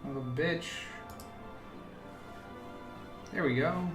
Son of a bitch. There we go.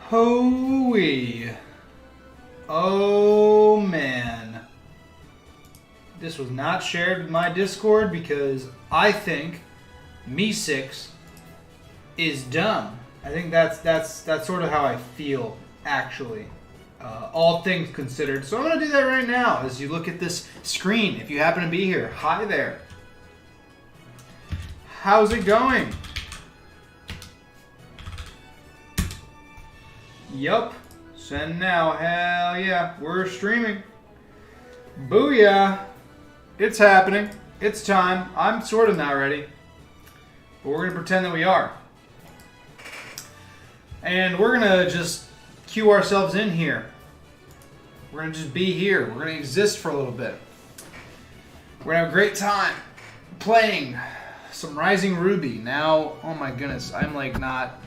Hooey. Oh man. This was not shared with my Discord because I think Me6 is dumb. I think that's sort of how I feel, actually. All things considered. So I'm going to do that right now as you look at this screen. If you happen to be here, hi there. How's it going? Yup. Send now. Hell yeah. We're streaming. Booyah. It's happening. It's time. I'm sort of not ready. But we're going to pretend that we are. And we're going to just cue ourselves in here. We're going to just be here. We're going to exist for a little bit. We're going to have a great time playing some Rising Ruby. Now, oh my goodness, I'm like not...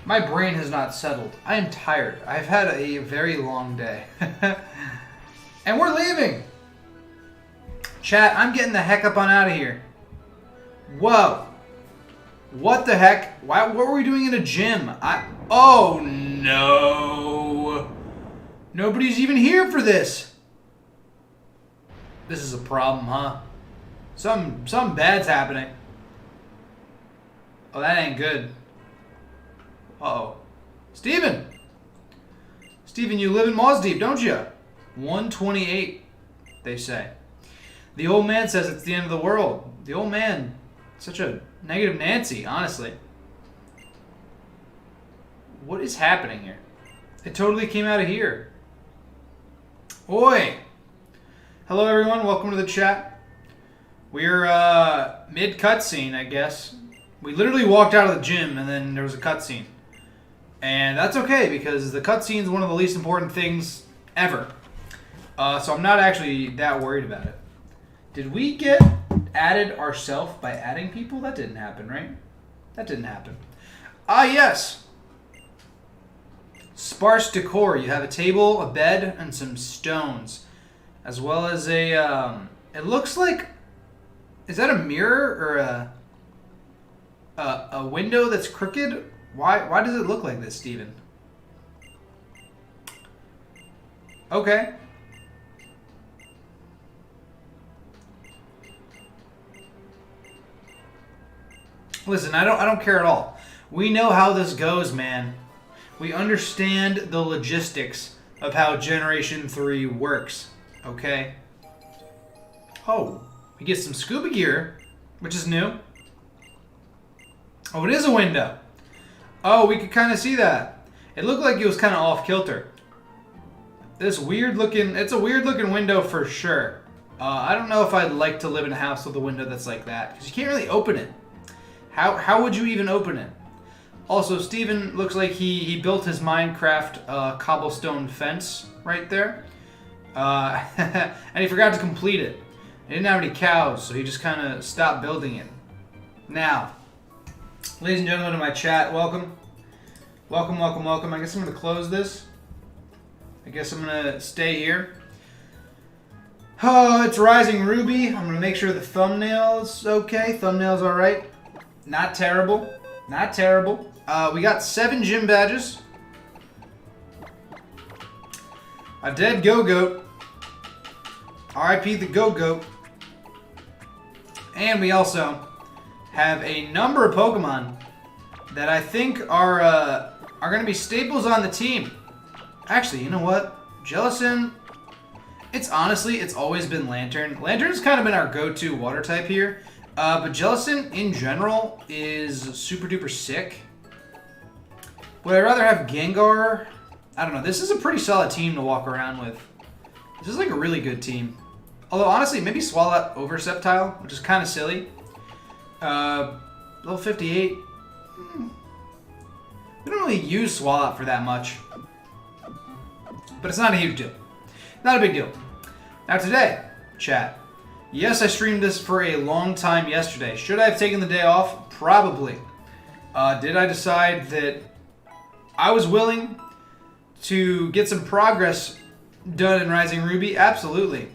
My brain has not settled. I am tired. I've had a very long day. And we're leaving! Chat, I'm getting the heck up on out of here. Whoa. What the heck? What were we doing in a gym? Oh no. Nobody's even here for this. This is a problem, huh? Something bad's happening. Oh, that ain't good. Uh-oh. Steven! Steven, you live in Moss Deep, don't you? 128, they say. The old man says it's the end of the world. The old man, such a negative Nancy, honestly. What is happening here? It totally came out of here. Oi! Hello, everyone. Welcome to the chat. We're mid-cutscene, I guess. We literally walked out of the gym, and then there was a cutscene. And that's okay, because the cutscene is one of the least important things ever. So I'm not actually that worried about it. Did we get added ourselves by adding people? That didn't happen, right? That didn't happen. Ah, yes. Sparse decor. You have a table, a bed, and some stones. As well as a It looks like... Is that a mirror or a window that's crooked? Why does it look like this, Steven? Okay. Listen, I don't care at all. We know how this goes, man. We understand the logistics of how Generation 3 works. Okay? Oh, we get some scuba gear, which is new. Oh, it is a window. Oh, we could kind of see that. It looked like it was kind of off kilter. This weird looking, it's a weird looking window for sure. I don't know if I'd like to live in a house with a window that's like that, because you can't really open it. How would you even open it? Also, Steven looks like he built his Minecraft cobblestone fence right there. And he forgot to complete it. He didn't have any cows, so he just kind of stopped building it. Now, ladies and gentlemen in my chat, welcome. Welcome, welcome, welcome. I guess I'm going to close this. I guess I'm going to stay here. Oh, it's Rising Ruby. I'm going to make sure the thumbnail is okay. Thumbnail's alright. Not terrible. Not terrible. We got 7 gym badges. A dead Go-Goat. RIP the Go-Goat. And we also have a number of Pokemon that I think are going to be staples on the team. Actually, you know what? Jellicent, it's always been Lantern. Lantern's kind of been our go-to water type here. But Jellicent, in general, is super duper sick. Would I rather have Gengar? I don't know. This is a pretty solid team to walk around with. This is like a really good team. Although, honestly, maybe Swalot over Sceptile, which is kind of silly. Level 58. We don't really use Swalot for that much. But it's not a huge deal. Not a big deal. Now today, chat. Yes, I streamed this for a long time yesterday. Should I have taken the day off? Probably. Did I decide that I was willing to get some progress done in Rising Ruby? Absolutely.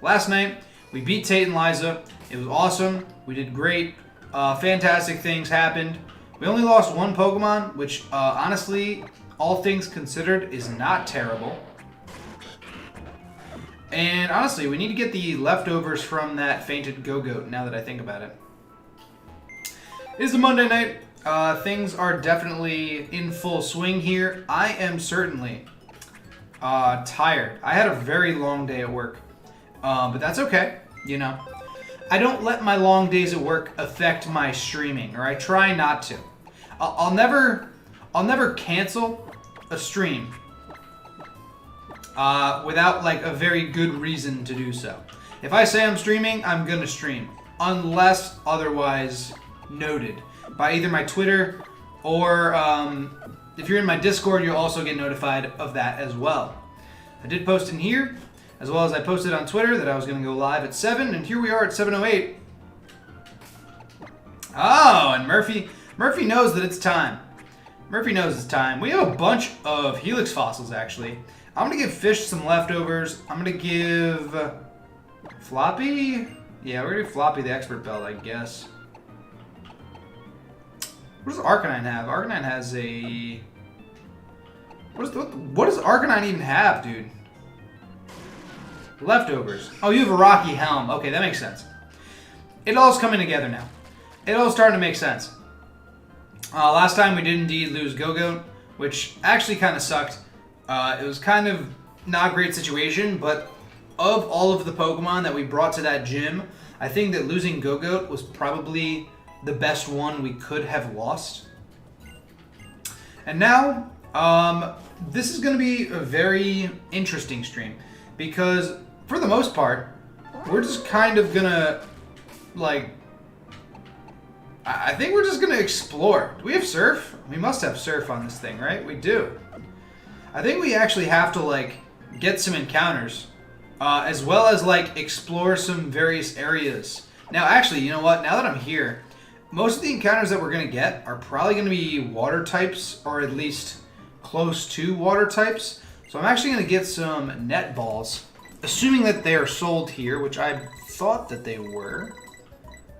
Last night, we beat Tate and Liza. It was awesome. We did great. Fantastic things happened. We only lost one Pokemon, which honestly, all things considered, is not terrible. And honestly, we need to get the leftovers from that fainted Go-Goat now that I think about it. It is a Monday night. Things are definitely in full swing here. I am certainly tired. I had a very long day at work. But that's okay, you know. I don't let my long days at work affect my streaming, or I try not to. I'll never cancel a stream without like a very good reason to do so. If I say I'm streaming, I'm gonna stream, unless otherwise noted by either my Twitter or if you're in my Discord, you'll also get notified of that as well. I did post in here, as well as I posted on Twitter that I was gonna go live at 7, and here we are at 7:08. Oh, and Murphy knows that it's time. Murphy knows it's time. We have a bunch of Helix fossils, actually. I'm going to give Fish some leftovers. I'm going to give Floppy? Yeah, we're going to give Floppy the Expert Belt, I guess. What does Arcanine have? Arcanine has a... What does Arcanine even have, dude? Leftovers. Oh, you have a Rocky Helm. Okay, that makes sense. It all's coming together now. It all's starting to make sense. Last time we did indeed lose Go-Goat, which actually kind of sucked. It was kind of not a great situation, but of all of the Pokemon that we brought to that gym, I think that losing Go-Goat was probably the best one we could have lost. And now, this is going to be a very interesting stream, because for the most part, we're just kind of going to, like, I think we're just going to explore. Do we have Surf? We must have Surf on this thing, right? We do. I think we actually have to, like, get some encounters, as well as, like, explore some various areas. Now, actually, you know what? Now that I'm here, most of the encounters that we're going to get are probably going to be water types, or at least close to water types. So I'm actually going to get some net balls assuming that they are sold here, which I thought that they were.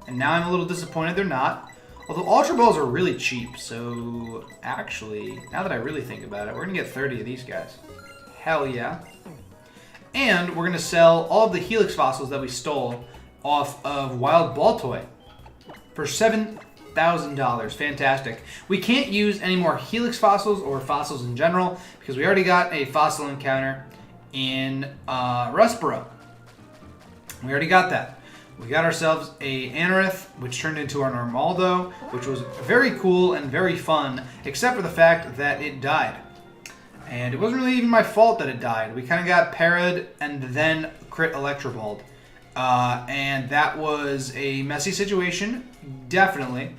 And now I'm a little disappointed they're not. Although Ultra Balls are really cheap, so actually, now that I really think about it, we're going to get 30 of these guys. Hell yeah. And we're going to sell all of the Helix fossils that we stole off of Wild Ball Toy for $7,000. Fantastic. We can't use any more Helix fossils or fossils in general because we already got a fossil encounter in Rustboro. We already got that. We got ourselves a Anorith, which turned into our Normaldo, which was very cool and very fun, except for the fact that it died. And it wasn't really even my fault that it died. We kind of got parried and then crit Electroballed. And that was a messy situation, definitely.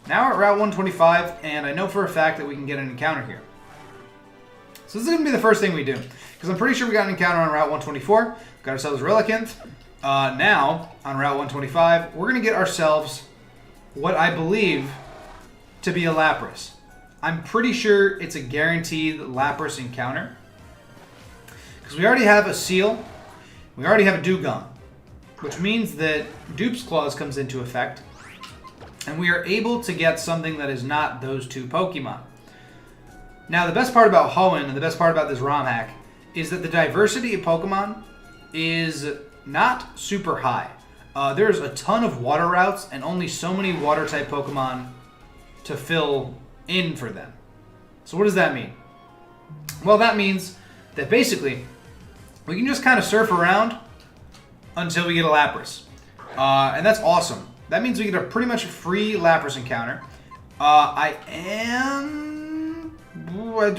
Now we're at Route 125, and I know for a fact that we can get an encounter here. So this is going to be the first thing we do, because I'm pretty sure we got an encounter on Route 124. Got ourselves Relicanth. Now, on Route 125, we're going to get ourselves what I believe to be a Lapras. I'm pretty sure it's a guaranteed Lapras encounter. Because we already have a Seal, we already have a Dewgong, which means that Dupe's Claws comes into effect, and we are able to get something that is not those two Pokemon. Now, the best part about Hoenn, and the best part about this ROM hack, is that the diversity of Pokemon is not super high. There's a ton of water routes and only so many water-type Pokemon to fill in for them. So what does that mean? Well, that means that basically we can just kind of surf around until we get a Lapras. And that's awesome. That means we get a pretty much free Lapras encounter. Do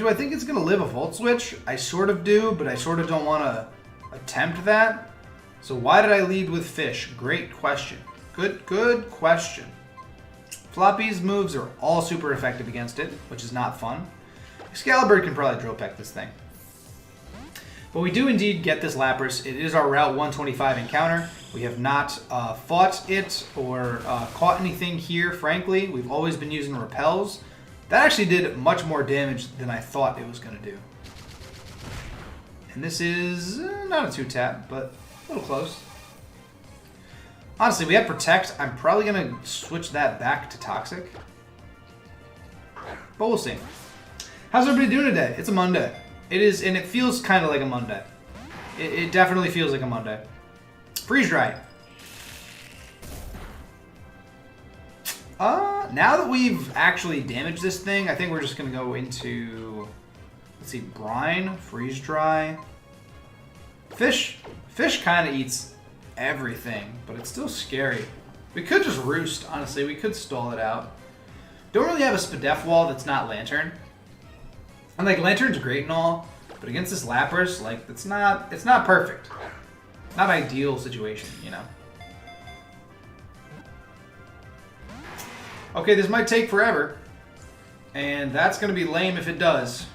I think it's going to live a Volt Switch? I sort of do, but I sort of don't want to attempt that. So why did I lead with Fish? Great question. Good question. Floppy's moves are all super effective against it, which is not fun. Excalibur can probably Drill Peck this thing. But we do indeed get this Lapras. It is our Route 125 encounter. We have not fought it or caught anything here, frankly. We've always been using Repels. That actually did much more damage than I thought it was going to do. And this is not a 2-tap, but a little close. Honestly, we have Protect. I'm probably going to switch that back to Toxic. But we'll see. How's everybody doing today? It's a Monday. It is, and it feels kind of like a Monday. It definitely feels like a Monday. Freeze Dry. Now that we've actually damaged this thing, I think we're just going to go into, let's see, Brine, Freeze Dry. Fish kind of eats everything, but it's still scary. We could just Roost, honestly. We could stall it out. Don't really have a Spadef wall that's not Lantern. And like Lantern's great and all, but against this Lapras, like it's not perfect. Not ideal situation, you know. Okay, this might take forever, and that's going to be lame if it does.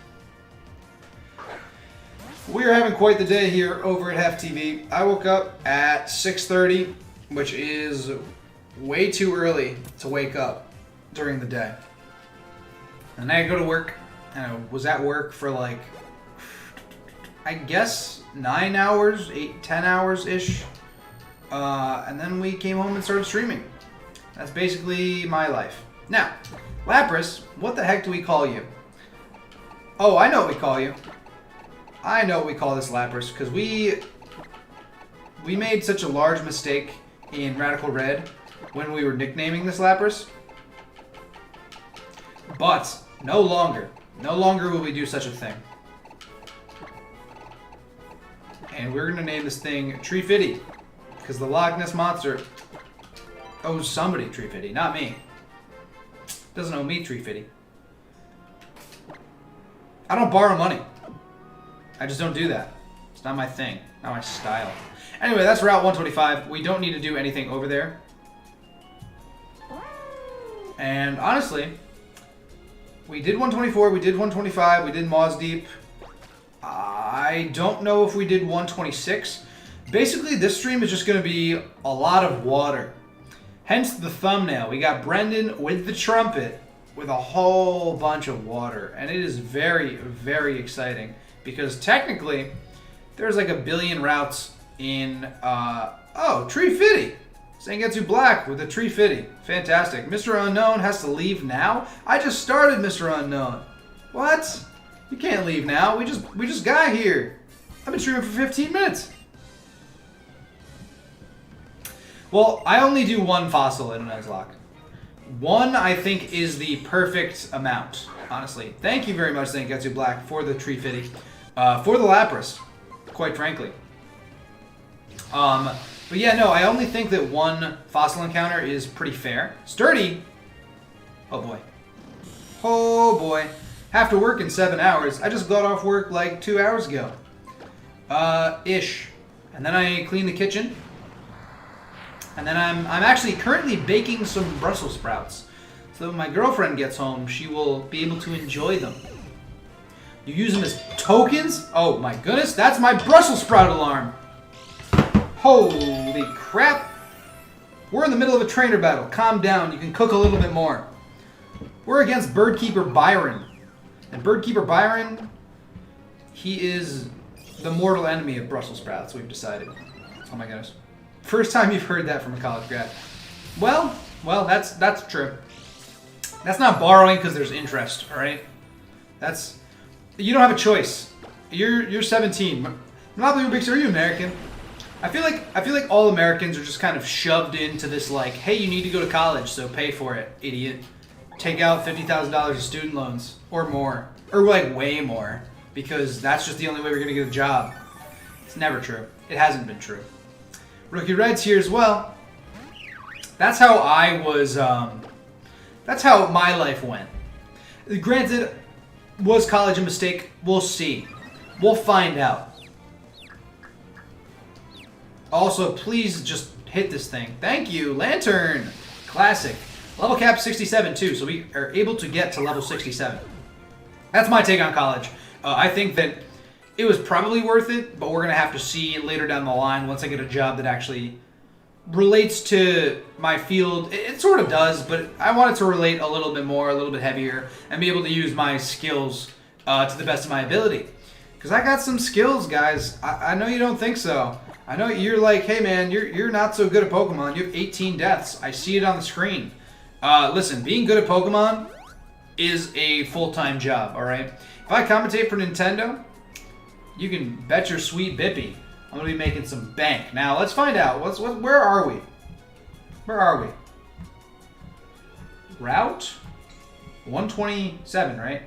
We are having quite the day here over at Hef TV. I woke up at 6:30, which is way too early to wake up during the day. And I go to work, and I was at work for like, I guess 9 hours, 10 hours-ish. And then we came home and started streaming. That's basically my life. Now, Lapras, what the heck do we call you? Oh, I know what we call you. I know what we call this Lapras, because we made such a large mistake in Radical Red when we were nicknaming this Lapras. But, no longer will we do such a thing. And we're going to name this thing Treefitty, because the Loch Ness Monster owes somebody Treefitty, not me. Doesn't owe me Treefitty. I don't borrow money. I just don't do that. It's not my thing, not my style. Anyway, that's Route 125. We don't need to do anything over there. And honestly, we did 124, we did 125, we did Maws Deep. I don't know if we did 126. Basically, this stream is just going to be a lot of water. Hence the thumbnail. We got Brendan with the trumpet with a whole bunch of water. And it is very, very exciting. Because technically, There's like a billion routes in, oh, Tree Fitty. Zangetsu Black with a Tree Fitty. Fantastic. Mr. Unknown has to leave now? I just started Mr. Unknown. What? You can't leave now. We just got here. I've been streaming for 15 minutes. Well, I only do one fossil in a Nuzlocke. One, I think, is the perfect amount, honestly. Thank you very much, Zangetsu Black, for the Tree Fitty. For the Lapras, quite frankly. But yeah, no, I only think that one fossil encounter is pretty fair. Sturdy! Oh boy. Oh boy. Have to work in 7 hours. I just got off work like 2 hours ago. Ish. And then I clean the kitchen. And then I'm actually currently baking some Brussels sprouts. So when my girlfriend gets home, she will be able to enjoy them. You use them as tokens? Oh my goodness, that's my Brussels sprout alarm. Holy crap. We're in the middle of a trainer battle. Calm down, you can cook a little bit more. We're against Birdkeeper Byron. And Birdkeeper Byron, he is the mortal enemy of Brussels sprouts, we've decided. Oh my goodness. First time you've heard that from a college grad. Well, that's true. That's not borrowing because there's interest, all right? You don't have a choice. You're 17. Monopoly Rubik's, are you American? I feel like all Americans are just kind of shoved into this like, hey, you need to go to college, so pay for it, idiot. Take out $50,000 of student loans or more, or like way more, because that's just the only way we're gonna get a job. It's never true. It hasn't been true. Rookie Red's here as well. That's how I was. That's how my life went. Granted, was college a mistake? We'll see. We'll find out. Also, please just hit this thing. Thank you, Lantern. Classic. Level cap 67 too, so we are able to get to level 67. That's my take on college. I think that it was probably worth it, but we're going to have to see later down the line once I get a job that actually relates to my field. It sort of does, but I want it to relate a little bit more, a little bit heavier, and be able to use my skills to the best of my ability. Because I got some skills, guys. I know you don't think so. I know you're like, hey man, you're not so good at Pokemon. You have 18 deaths. I see it on the screen. Listen, being good at Pokemon is a full-time job, alright? If I commentate for Nintendo, you can bet your sweet bippy I'm going to be making some bank. Now, let's find out. Where are we? Where are we? Route 127, right?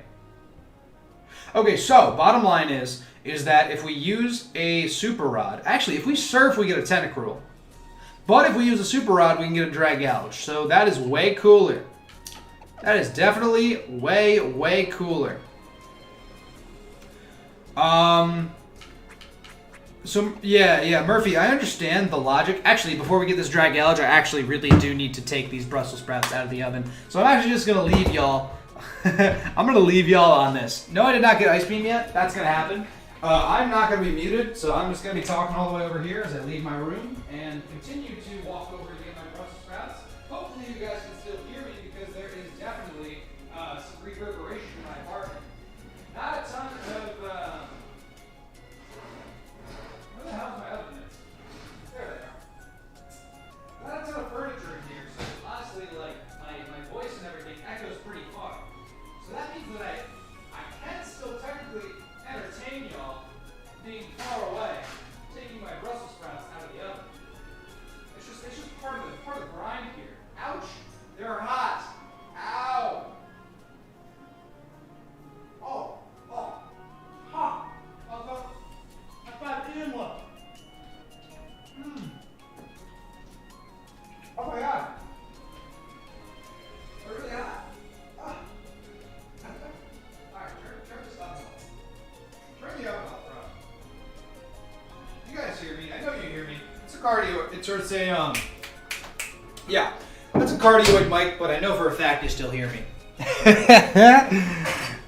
Okay, so bottom line is that if we use a Super Rod, actually, if we surf, we get a Tentacruel. But if we use a Super Rod, we can get a Dragouge. So that is way cooler. That is definitely way, way cooler. So, yeah, Murphy, I understand the logic. Actually, before we get this Dragouge, I actually really do need to take these Brussels sprouts out of the oven. So I'm actually just going to leave y'all. I'm going to leave y'all on this. No, I did not get Ice Beam yet. That's going to happen. I'm not going to be muted, so I'm just going to be talking all the way over here as I leave my room and continue to walk over to get my Brussels sprouts. Hopefully you guys can still hear me because there is definitely some reverberation in my apartment. Not a ton of... where the hell is my oven mitts? There they are. Not a ton of furniture in here, so honestly, like, my voice and everything echoes pretty far. So that means that I can still technically entertain y'all being far away, taking my Brussels sprouts out of the oven. It's just part of the grind here. Ouch! They're hot. Ow! Oh, hot. I thought Inla. Oh my god. They're really hot. Alright, turn this off. Turn the oven off, bro. You guys hear me? I know you hear me. It's a cardio. It's sort of say, yeah. That's a cardioid mic, but I know for a fact you still hear me.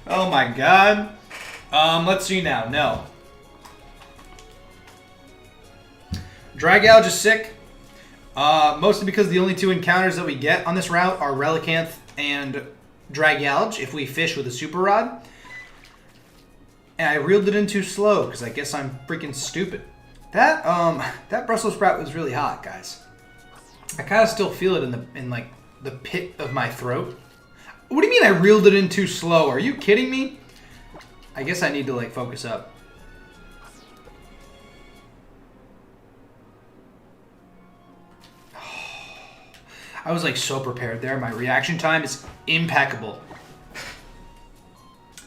Oh my god. Let's see now. No. Dragouge is sick. Mostly because the only two encounters that we get on this route are Relicanth and Dragouge if we fish with a Super Rod. And I reeled it in too slow because I guess I'm freaking stupid. That Brussels sprout was really hot, guys. I kind of still feel it in like the pit of my throat. What do you mean I reeled it in too slow? Are you kidding me? I guess I need to like focus up. I was like so prepared there. My reaction time is impeccable.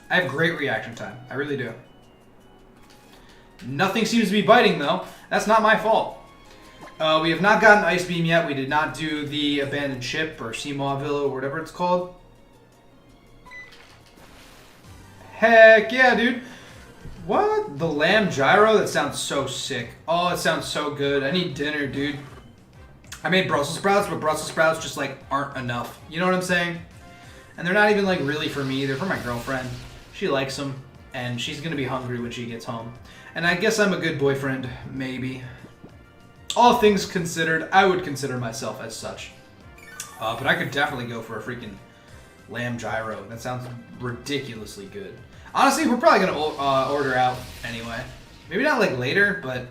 I have great reaction time. I really do. Nothing seems to be biting though. That's not my fault. We have not gotten Ice Beam yet. We did not do the Abandoned Ship or Seamawville or whatever it's called. Heck yeah, dude. What? The lamb gyro? That sounds so sick. Oh, it sounds so good. I need dinner, dude. I made Brussels sprouts, but Brussels sprouts just like aren't enough. You know what I'm saying? And they're not even like really for me. They're for my girlfriend. She likes them, and she's gonna be hungry when she gets home. And I guess I'm a good boyfriend, maybe. All things considered, I would consider myself as such. But I could definitely go for a freaking lamb gyro. That sounds ridiculously good. Honestly, we're probably gonna order out anyway. Maybe not like later, but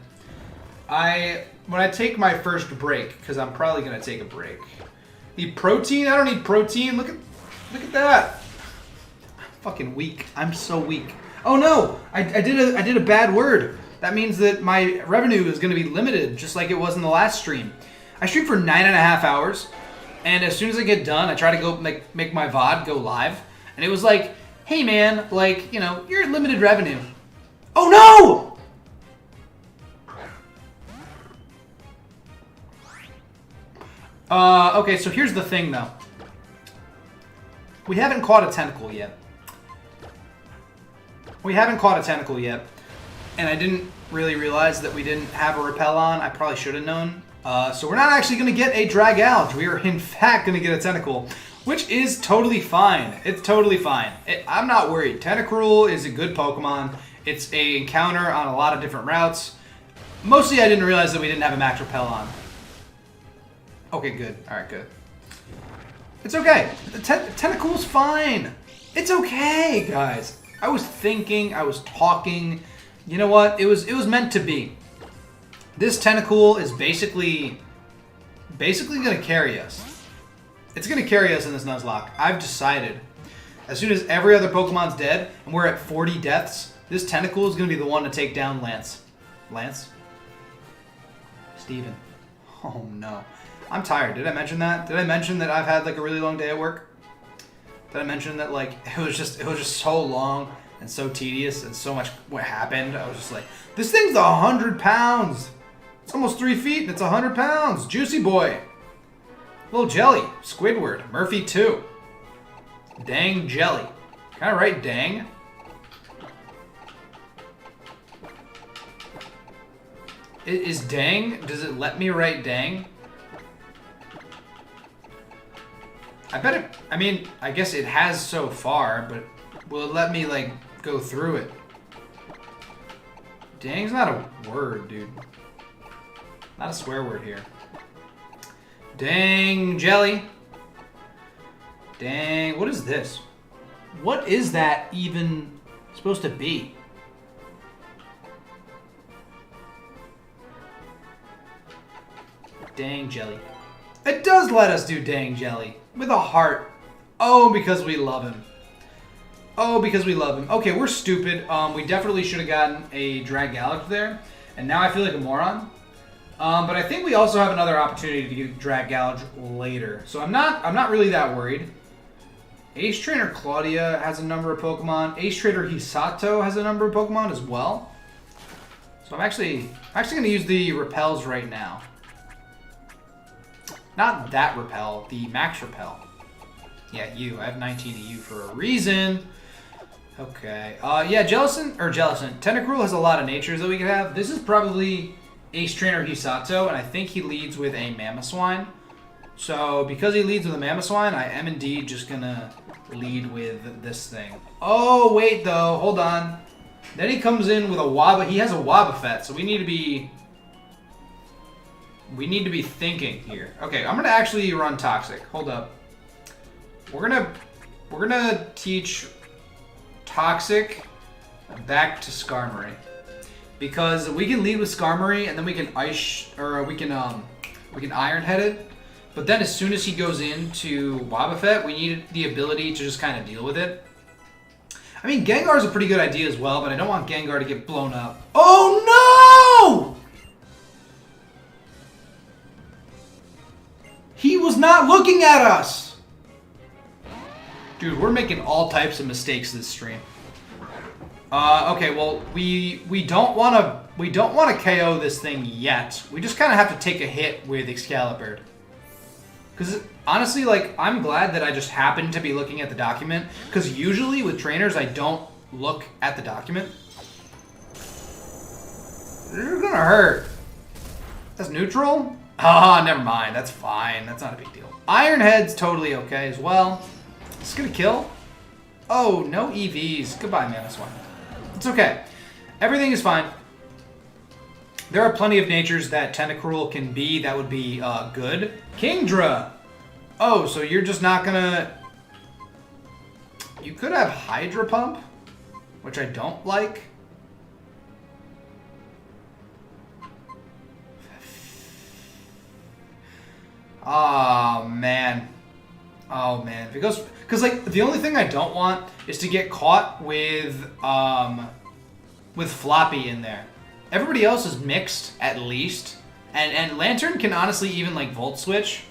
when I take my first break, because I'm probably gonna take a break. Need protein? I don't need protein. Look at that. I'm fucking weak. I'm so weak. Oh no! I did a bad word. That means that my revenue is gonna be limited, just like it was in the last stream. I stream for 9.5 hours, and as soon as I get done, I try to go make my VOD go live, and it was like, hey man, like, you know, you're at limited revenue. Oh no! Okay, so here's the thing, though. We haven't caught a tentacle yet. And I didn't really realize that we didn't have a repel on. I probably should have known. So we're not actually going to get a Dragalge. We are, in fact, going to get a Tentacool, which is totally fine. It's totally fine. I'm not worried. Tentacruel is a good Pokemon. It's an encounter on a lot of different routes. Mostly, I didn't realize that we didn't have a max repel on. Okay, good. Alright, good. It's okay. Tentacool's fine. It's okay, guys. I was thinking, I was talking. You know what? It was meant to be. This Tentacool is basically going to carry us. It's going to carry us in this Nuzlocke. I've decided. As soon as every other Pokemon's dead, and we're at 40 deaths, this Tentacool is going to be the one to take down Lance. Lance? Steven. Oh, no. I'm tired. Did I mention that? Did I mention that I've had like a really long day at work? Did I mention that like it was just so long and so tedious and so much what happened? I was just like, this thing's 100 pounds. It's almost 3 feet and it's 100 pounds. Juicy boy. Little jelly. Squidward. Murphy 2. Dang jelly. Can I write dang? Is dang? Does it let me write dang? I bet it, I mean, I guess it has so far, but will it let me, like, go through it? Dang's not a word, dude. Not a swear word here. Dang jelly. Dang, what is this? What is that even supposed to be? Dang jelly. It does let us do dang jelly. With a heart. Oh, because we love him. Oh, because we love him. Okay, we're stupid. We definitely should have gotten a Dragalge there. And now I feel like a moron. But I think we also have another opportunity to get Dragalge later. So I'm not really that worried. Ace Trainer Claudia has a number of Pokemon. Ace Trainer Hisato has a number of Pokemon as well. So I'm actually going to use the repels right now. Not that repel, the max repel. Yeah, you. I have 19 of you for a reason. Okay. Yeah, Jellicent. Tentacruel has a lot of natures that we could have. This is probably Ace Trainer Hisato, and I think he leads with a Mamoswine. So, because he leads with a Mamoswine, I am indeed just gonna lead with this thing. Oh, wait, though. Hold on. Then he comes in with a Wobbuffet. He has a Wobbuffet, so we need to be thinking here. Okay, I'm gonna actually run Toxic. Hold up. We're gonna teach Toxic back to Skarmory. Because we can lead with Skarmory and then we can we can Iron Head it. But then as soon as he goes into Wobbuffet, we need the ability to just kind of deal with it. I mean, Gengar is a pretty good idea as well, but I don't want Gengar to get blown up. Oh no! He was not looking at us! Dude, we're making all types of mistakes this stream. Okay, well, we don't want to KO this thing yet. We just kind of have to take a hit with Excalibur. Because honestly, like, I'm glad that I just happened to be looking at the document. Because usually with trainers, I don't look at the document. This is gonna hurt. That's neutral? Ah, never mind. That's fine. That's not a big deal. Iron Head's totally okay as well. It's gonna kill. Oh, no EVs. Goodbye, Manaswan. It's okay. Everything is fine. There are plenty of natures that Tentacruel can be that would be good. Kingdra! Oh, so you're just not gonna... You could have Hydro Pump, which I don't like. Oh, man. Oh, man. Because like, the only thing I don't want is to get caught with Floppy in there. Everybody else is mixed, at least. And Lantern can honestly even, like, Volt Switch.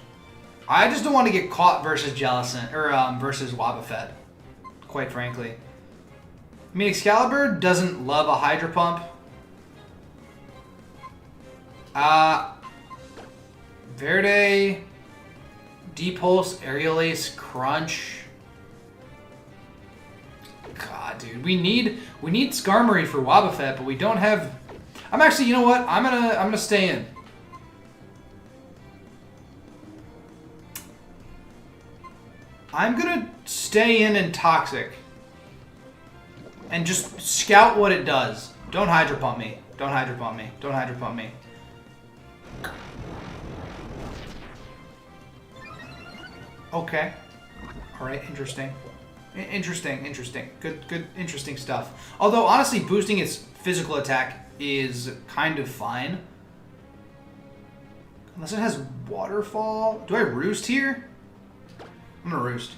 I just don't want to get caught versus Jellicent, or versus Wobbuffet, quite frankly. I mean, Excalibur doesn't love a Hydro Pump. Verde, D-Pulse, Aerial Ace, Crunch. God, dude, we need Skarmory for Wobbuffet, but we don't have... I'm actually, you know what? I'm gonna stay in. I'm gonna stay in and Toxic. And just scout what it does. Don't Hydro Pump me. Don't Hydro Pump me. Don't Hydro Pump me. Okay. Alright, interesting. Interesting. Good, interesting stuff. Although, honestly, boosting its physical attack is kind of fine. Unless it has Waterfall. Do I Roost here? I'm gonna Roost.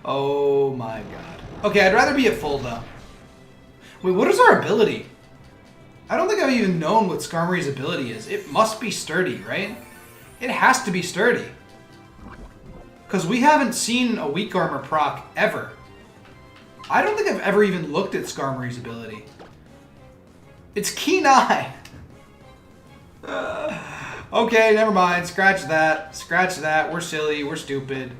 Oh my god. Okay, I'd rather be at full, though. Wait, what is our ability? I don't think I've even known what Skarmory's ability is. It must be Sturdy, right? It has to be Sturdy. Because we haven't seen a Weak Armor proc ever. I don't think I've ever even looked at Skarmory's ability. It's Keen Eye. Okay, never mind. Scratch that. Scratch that. We're silly. We're stupid.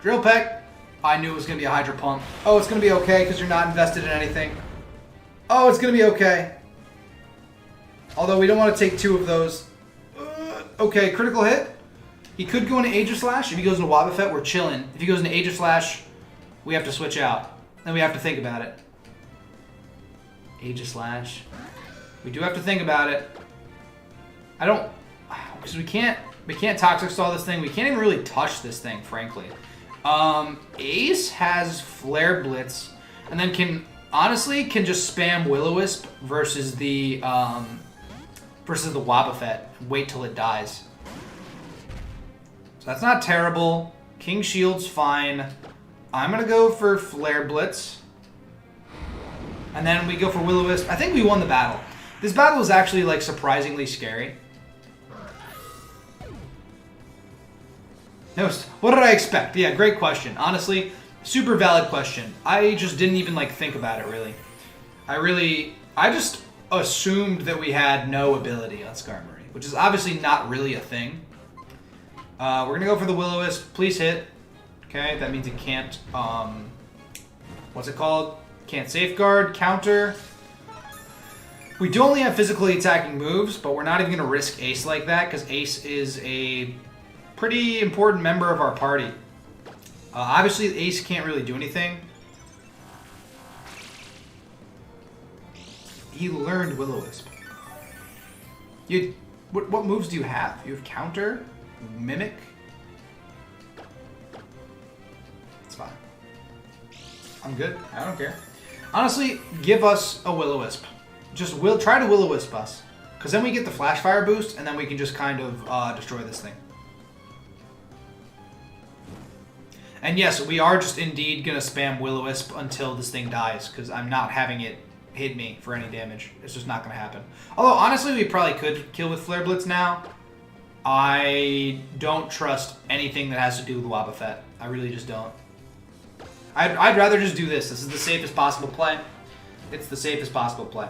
Drill Peck. I knew it was going to be a Hydro Pump. Oh, it's going to be okay because you're not invested in anything. Oh, it's going to be okay. Although we don't want to take two of those. Okay, critical hit. He could go into Aegislash. If he goes into Wobbuffet, we're chilling. If he goes into Aegislash, we have to switch out. Then we have to think about it. Aegislash. We do have to think about it. I don't... Because we can't Toxic Stall this thing. We can't even really touch this thing, frankly. Ace has Flare Blitz. And then honestly can just spam Will-O-Wisp versus the Wobbuffet. Wait till it dies. So that's not terrible. King Shield's fine. I'm going to go for Flare Blitz. And then we go for Will-O-Wisp. I think we won the battle. This battle was actually, like, surprisingly scary. No, what did I expect? Yeah, great question. Honestly, super valid question. I just didn't even, like, think about it, really. I just assumed that we had no ability on Skarmory, which is obviously not really a thing. We're going to go for the Will-O-Wisp. Please hit. Okay, that means it can't, what's it called? Can't Safeguard, counter. We do only have physically attacking moves, but we're not even going to risk Ace like that, because Ace is a pretty important member of our party. Obviously, Ace can't really do anything. He learned Will-O-Wisp. What moves do you have? You have counter? Mimic? It's fine. I'm good. I don't care. Honestly, give us a Will-O-Wisp. Just try to Will-O-Wisp us. Because then we get the Flash Fire boost, and then we can just kind of destroy this thing. And yes, we are just indeed going to spam Will-O-Wisp until this thing dies, because I'm not having it hit me for any damage. It's just not going to happen. Although, honestly, we probably could kill with Flare Blitz now. I don't trust anything that has to do with Wobbuffet. I really just don't. I'd rather just do this. This is the safest possible play. It's the safest possible play.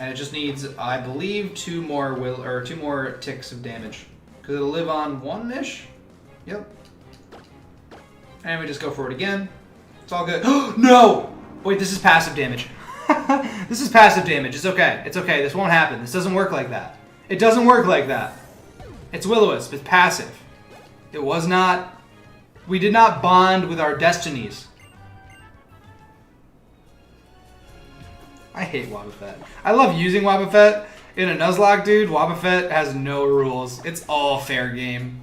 And it just needs, I believe, two more ticks of damage. Because it'll live on one-ish. Yep. And we just go for it again. It's all good. No! Wait, this is passive damage. This is passive damage. It's okay. It's okay. This won't happen. This doesn't work like that. It doesn't work like that. It's Will-O-Wisp. It's passive. It was not... We did not bond with our destinies. I hate Wobbuffet. I love using Wobbuffet. In a Nuzlocke, dude, Wobbuffet has no rules. It's all fair game.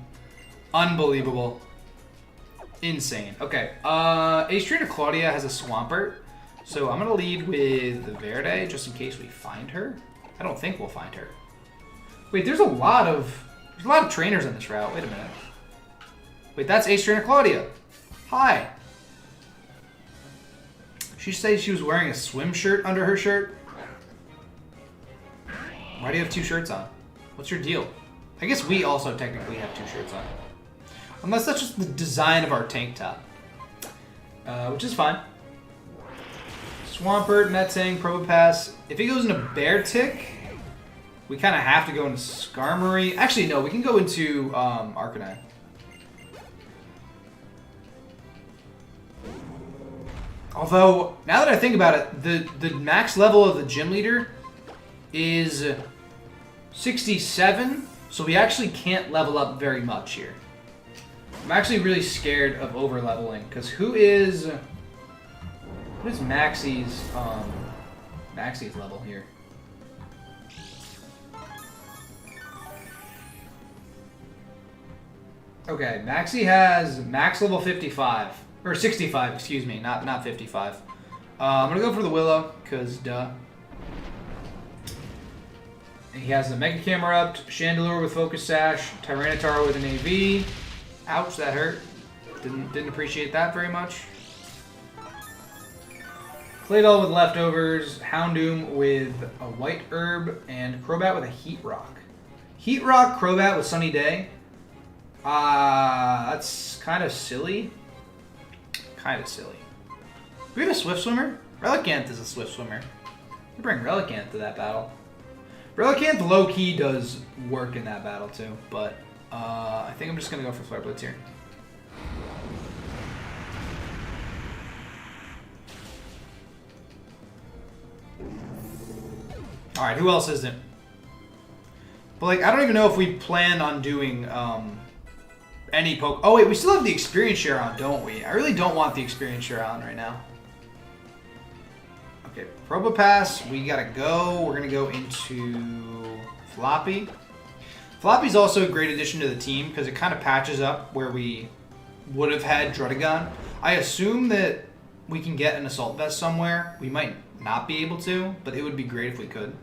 Unbelievable. Insane. Okay. Ace Trainer Claudia has a Swampert. So I'm going to lead with the Verde just in case we find her. I don't think we'll find her. Wait, there's a lot of trainers on this route. Wait a minute. Wait, that's Ace Trainer Claudia. Hi. She said she was wearing a swim shirt under her shirt. Why do you have two shirts on? What's your deal? I guess we also technically have two shirts on. Unless that's just the design of our tank top. Which is fine. Swampert, Metang, Probopass. If he goes into Beartic, we kind of have to go into Skarmory. Actually, no, we can go into Arcanine. Although, now that I think about it, the max level of the gym leader is 67, so we actually can't level up very much here. I'm actually really scared of over leveling, because what is Maxie's level here? Okay, Maxie has max level 55. Or 65, excuse me, not 55. I'm going to go for the Willow, because duh. He has the Mega Camerupt, Chandelure with Focus Sash, Tyranitar with an AV. Ouch, that hurt. Didn't appreciate that very much. Claydol with Leftovers, Houndoom with a White Herb, and Crobat with a Heat Rock. Heat Rock, Crobat with Sunny Day. That's kind of silly. Kind of silly. Do we have a Swift Swimmer? Relicanth is a Swift Swimmer. We bring Relicanth to that battle. Relicanth low-key does work in that battle too, but I think I'm just going to go for Flare Blitz here. Alright, who else isn't? But like, I don't even know if we plan on doing any poke. Oh wait, we still have the experience share on, don't we? I really don't want the experience share on right now. Okay, Probopass, we gotta go. We're gonna go into Floppy. Floppy's also a great addition to the team because it kind of patches up where we would have had Druddigon. I assume that we can get an Assault Vest somewhere. We might not be able to, but it would be great if we could.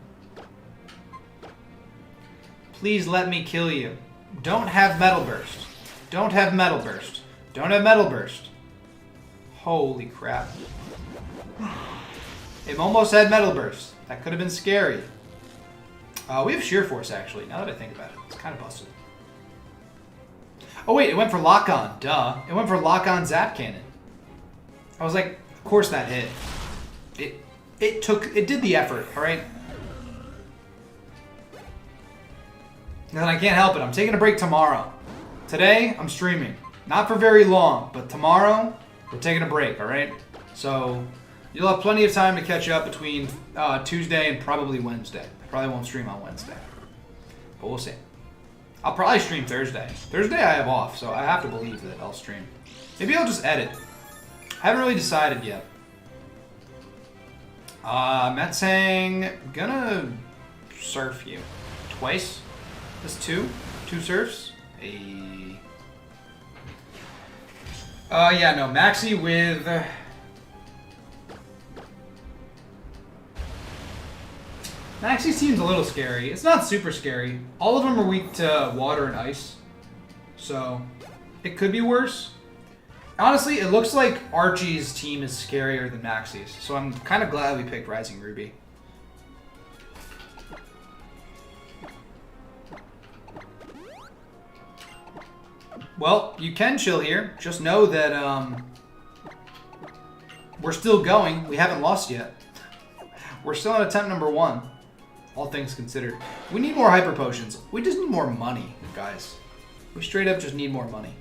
Please let me kill you. Don't have Metal Burst. Don't have Metal Burst. Don't have Metal Burst. Holy crap. It almost had Metal Burst. That could have been scary. We have Sheer Force, actually, now that I think about it. It's kind of busted. Oh, wait, it went for Lock-On. Duh. It went for Lock-On Zap Cannon. I was like, of course that hit. It did the effort, alright? And I can't help it. I'm taking a break tomorrow. Today, I'm streaming. Not for very long, but tomorrow, we're taking a break, alright? So, you'll have plenty of time to catch up between Tuesday and probably Wednesday. I probably won't stream on Wednesday. But we'll see. I'll probably stream Thursday. Thursday I have off, so I have to believe that I'll stream. Maybe I'll just edit. I haven't really decided yet. Metsang, gonna surf you. Twice? That's two? Two surfs? Yeah, no, Maxie with Maxie seems a little scary. It's not super scary. All of them are weak to water and ice. So, it could be worse. Honestly, it looks like Archie's team is scarier than Maxie's. So I'm kind of glad we picked Rising Ruby. Well, you can chill here. Just know that we're still going. We haven't lost yet. We're still on attempt number 1. All things considered. We need more hyper potions. We just need more money, guys. We straight up just need more money.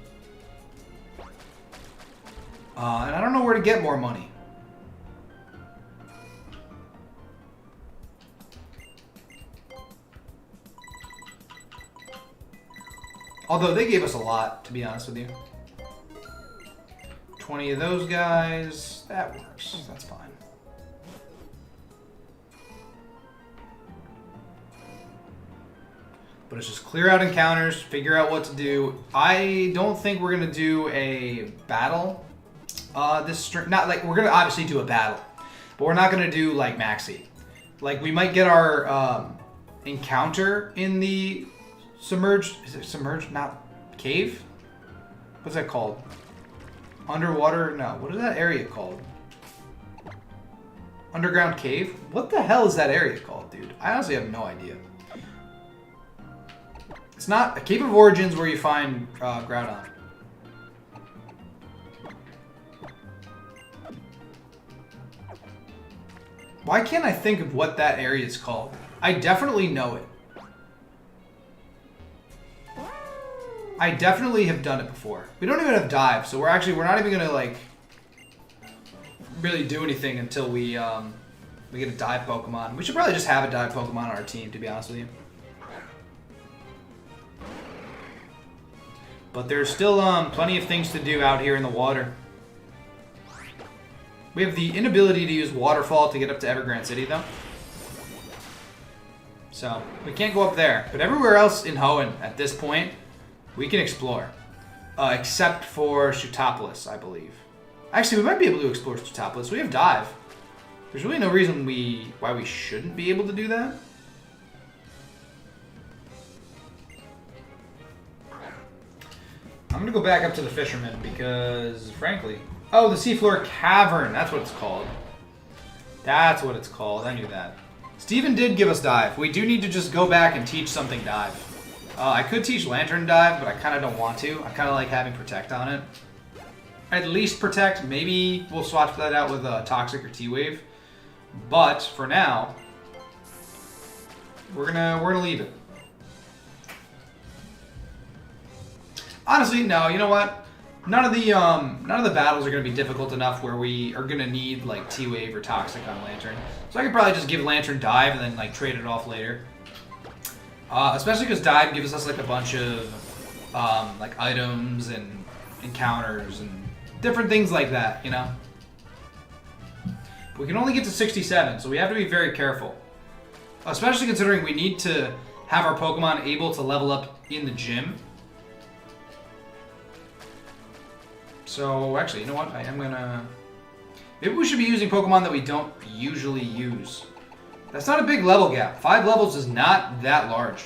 And I don't know where to get more money. Although they gave us a lot, to be honest with you. 20 of those guys. That works. That's fine. But it's just clear out encounters, figure out what to do. I don't think we're going to do a battle this string. Not like, we're going to obviously do a battle. But we're not going to do like Maxie. Like, we might get our encounter in the submerged... Is it submerged? Not cave? What's that called? Underwater? No. What is that area called? Underground cave? What the hell is that area called, dude? I honestly have no idea. It's not a Cave of Origins where you find Groudon. Why can't I think of what that area is called? I definitely know it. I definitely have done it before. We don't even have dive, so we're not even gonna like really do anything until we get a dive Pokemon. We should probably just have a dive Pokemon on our team, to be honest with you. But there's still plenty of things to do out here in the water. We have the inability to use Waterfall to get up to Evergrande City, though. So, we can't go up there. But everywhere else in Hoenn, at this point, we can explore. Except for Shootopolis, I believe. Actually, we might be able to explore Shootopolis. We have Dive. There's really no reason why we shouldn't be able to do that. I'm going to go back up to the Fisherman because, frankly... Oh, the Seafloor Cavern. That's what it's called. That's what it's called. I knew that. Steven did give us Dive. We do need to just go back and teach something Dive. I could teach Lantern Dive, but I kind of don't want to. I kind of like having Protect on it. At least Protect. Maybe we'll swap that out with Toxic or T-Wave. But, for now, we're gonna leave it. Honestly, no. You know what? None of the battles are going to be difficult enough where we are going to need like T-Wave or Toxic on Lantern. So I could probably just give Lantern Dive and then like trade it off later. Especially because Dive gives us like a bunch of like items and encounters and different things like that, you know. But we can only get to 67, so we have to be very careful. Especially considering we need to have our Pokemon able to level up in the gym. So, actually, you know what? I am gonna... Maybe we should be using Pokemon that we don't usually use. That's not a big level gap. 5 levels is not that large.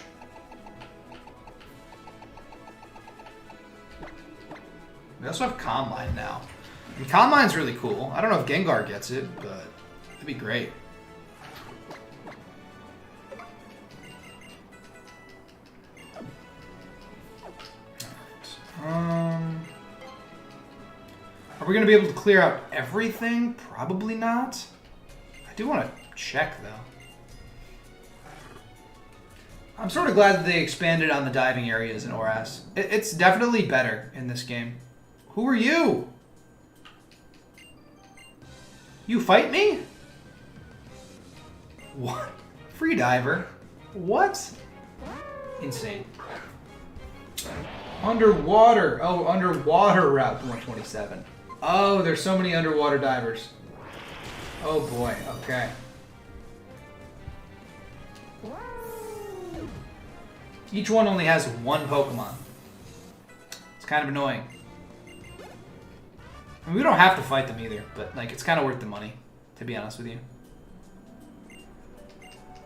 We also have Calm Mind now. And Calm Mind's really cool. I don't know if Gengar gets it, but it'd be great. Are we going to be able to clear out everything? Probably not. I do want to check, though. I'm sort of glad that they expanded on the diving areas in ORAS. It's definitely better in this game. Who are you? You fight me? What? Free diver? What? Insane. Underwater. Oh, underwater Route 127. Oh, there's so many underwater divers. Oh boy, okay. Each one only has one Pokemon. It's kind of annoying. I mean, we don't have to fight them either, but like it's kind of worth the money, to be honest with you.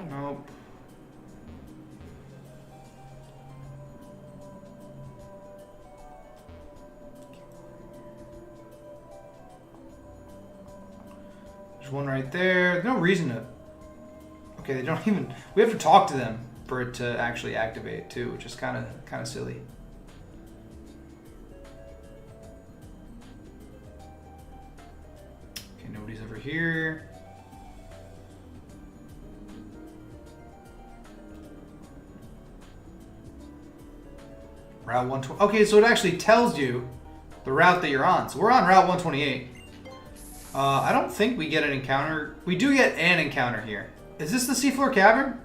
Nope. There's one right there. There's no reason to... Okay, they don't even... We have to talk to them for it to actually activate too, which is kind of silly. Okay, nobody's over here. Route 120. Okay, so it actually tells you the route that you're on. So we're on Route 128. I don't think we get an encounter. We do get an encounter here. Is this the seafloor cavern?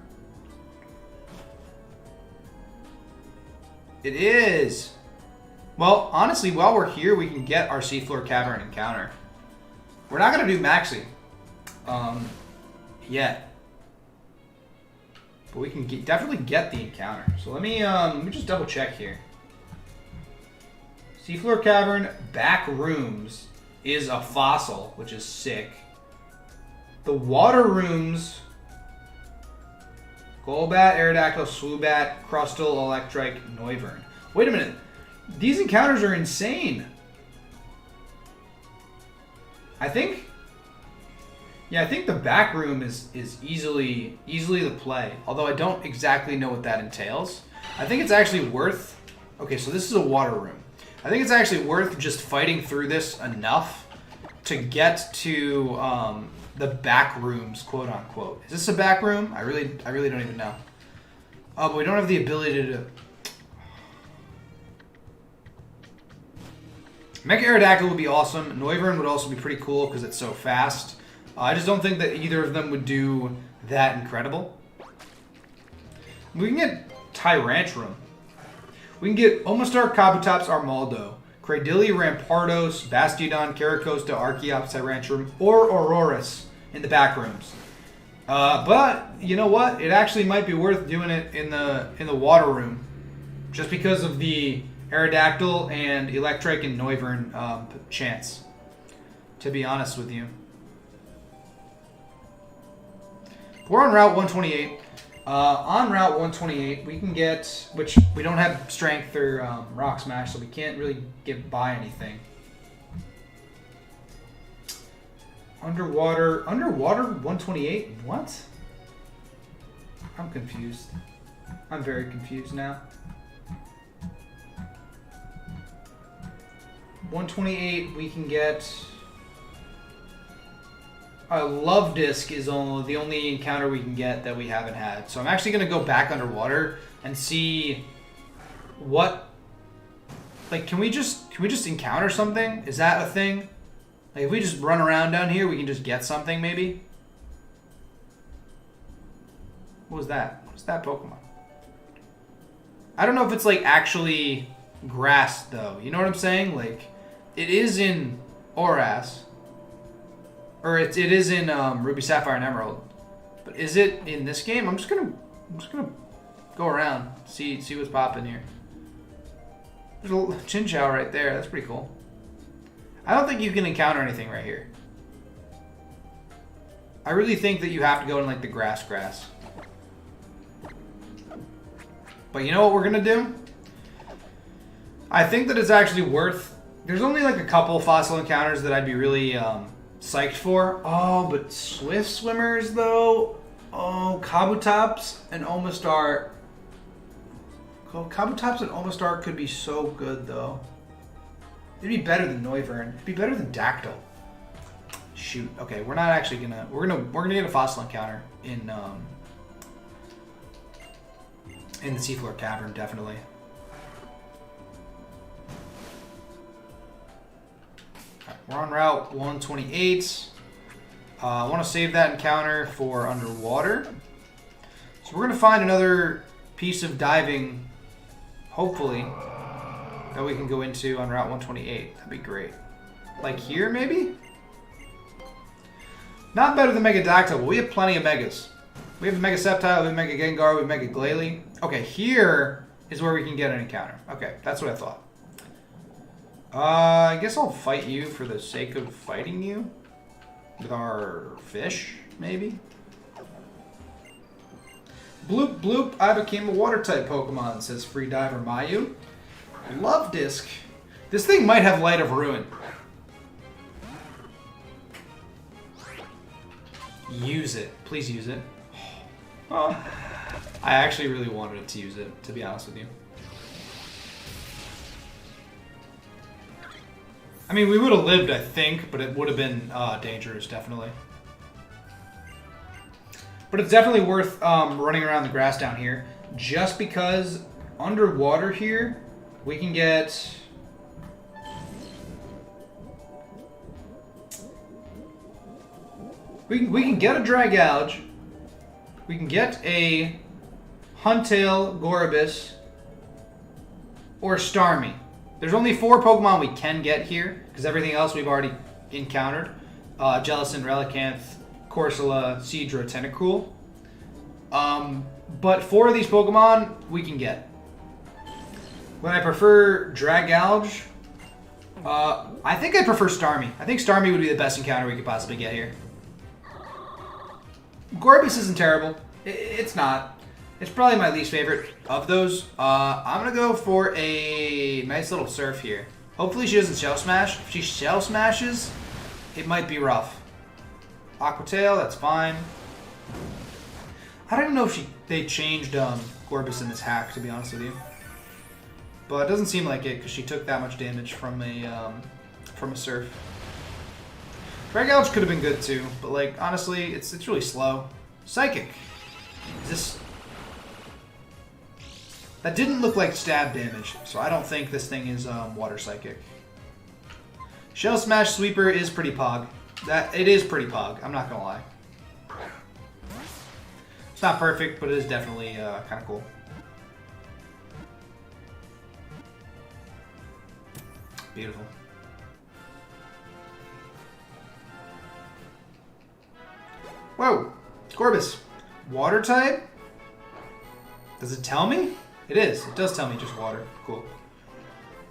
It is. Well, honestly, while we're here, we can get our seafloor cavern encounter. We're not going to do Maxi yet. But we can definitely get the encounter. So let me just double check here. Seafloor cavern back rooms is a fossil, which is sick. The water rooms, Golbat, Aerodactyl, Swoobat, Crustal, Electrike, Noivern. Wait a minute. These encounters are insane. I think the back room is easily the play. Although I don't exactly know what that entails. I think it's actually worth... Okay, so this is a water room. I think it's actually worth just fighting through this enough to get to the back rooms, quote unquote. Is this a back room? I really don't even know. Oh, but we don't have the ability to... Mecha Aerodactyl would be awesome. Noivern would also be pretty cool because it's so fast. I just don't think that either of them would do that incredible. We can get Tyrantrum. We can get Omastar, Kabutops, Armaldo, Cradilly, Rampardos, Bastiodon, Caracosta, Archeops, Tyrantrum, or Aurorus in the back rooms. But you know what? It actually might be worth doing it in the water room, just because of the Aerodactyl and Electrike and Noivern chance. To be honest with you, we're on Route 128. On Route 128, we can get, which we don't have Strength or Rock Smash, so we can't really get by anything. Underwater 128? What? I'm confused. I'm very confused now. 128, we can get... Love Disc is the only encounter we can get that we haven't had. So I'm actually going to go back underwater and see what... Like, can we just encounter something? Is that a thing? Like, if we just run around down here, we can just get something, maybe? What was that? What's that Pokemon? I don't know if it's, like, actually grass, though. You know what I'm saying? Like, it is in Oras. Or it is in Ruby, Sapphire, and Emerald. But is it in this game? I'm just gonna go around, see what's popping here. There's a Chinchou right there. That's pretty cool. I don't think you can encounter anything right here. I really think that you have to go in like the grass. But you know what we're gonna do? I think that it's actually worth... There's only like a couple fossil encounters that I'd be really psyched for. Oh, but Swift Swimmers though? Oh, Kabutops and Omastar. Kabutops and Omastar could be so good though. It'd be better than Noivern. It'd be better than Dactyl. Shoot. Okay, we're not actually gonna... We're gonna get a fossil encounter in the Seafloor Cavern, definitely. Right, we're on Route 128. I want to save that encounter for underwater. So we're gonna find another piece of diving, hopefully, that we can go into on Route 128. That'd be great. Like here, maybe? Not better than Megadactyl, but we have plenty of Megas. We have Mega Sceptile, we have Mega Gengar, we have Mega Glalie. Okay, here is where we can get an encounter. Okay, that's what I thought. I guess I'll fight you for the sake of fighting you. With our fish, maybe? Bloop bloop, I became a water type Pokemon, says Free Diver Mayu. Love Disc. This thing might have Light of Ruin. Use it. Please use it. Oh, I actually really wanted it to use it, to be honest with you. I mean, we would have lived, I think, but it would have been dangerous, definitely. But it's definitely worth running around the grass down here, just because underwater here, we can get... We can get a Dragouge, we can get a Huntail, Gorobus, or Starmie. There's only 4 Pokemon we can get here, because everything else we've already encountered. Jellicent, Relicanth, Corsola, Seadra, Tentacruel. But 4 of these Pokemon we can get. Would I prefer Dragouge? I think I prefer Starmie. I think Starmie would be the best encounter we could possibly get here. Gorobus isn't terrible. It's not. It's probably my least favorite of those. I'm going to go for a nice little Surf here. Hopefully she doesn't Shell Smash. If she Shell Smashes, it might be rough. Aqua Tail, that's fine. I don't even know if they changed Gorobus in this hack, to be honest with you. But it doesn't seem like it, because she took that much damage from a Surf. Dragouge could have been good too, but like honestly, it's really slow. Psychic. Is this? That didn't look like stab damage, so I don't think this thing is Water Psychic. Shell Smash Sweeper is pretty pog. It is pretty pog. I'm not gonna lie. It's not perfect, but it is definitely kind of cool. Beautiful. Whoa! Gorobus. Water type? Does it tell me? It is. It does tell me just water. Cool.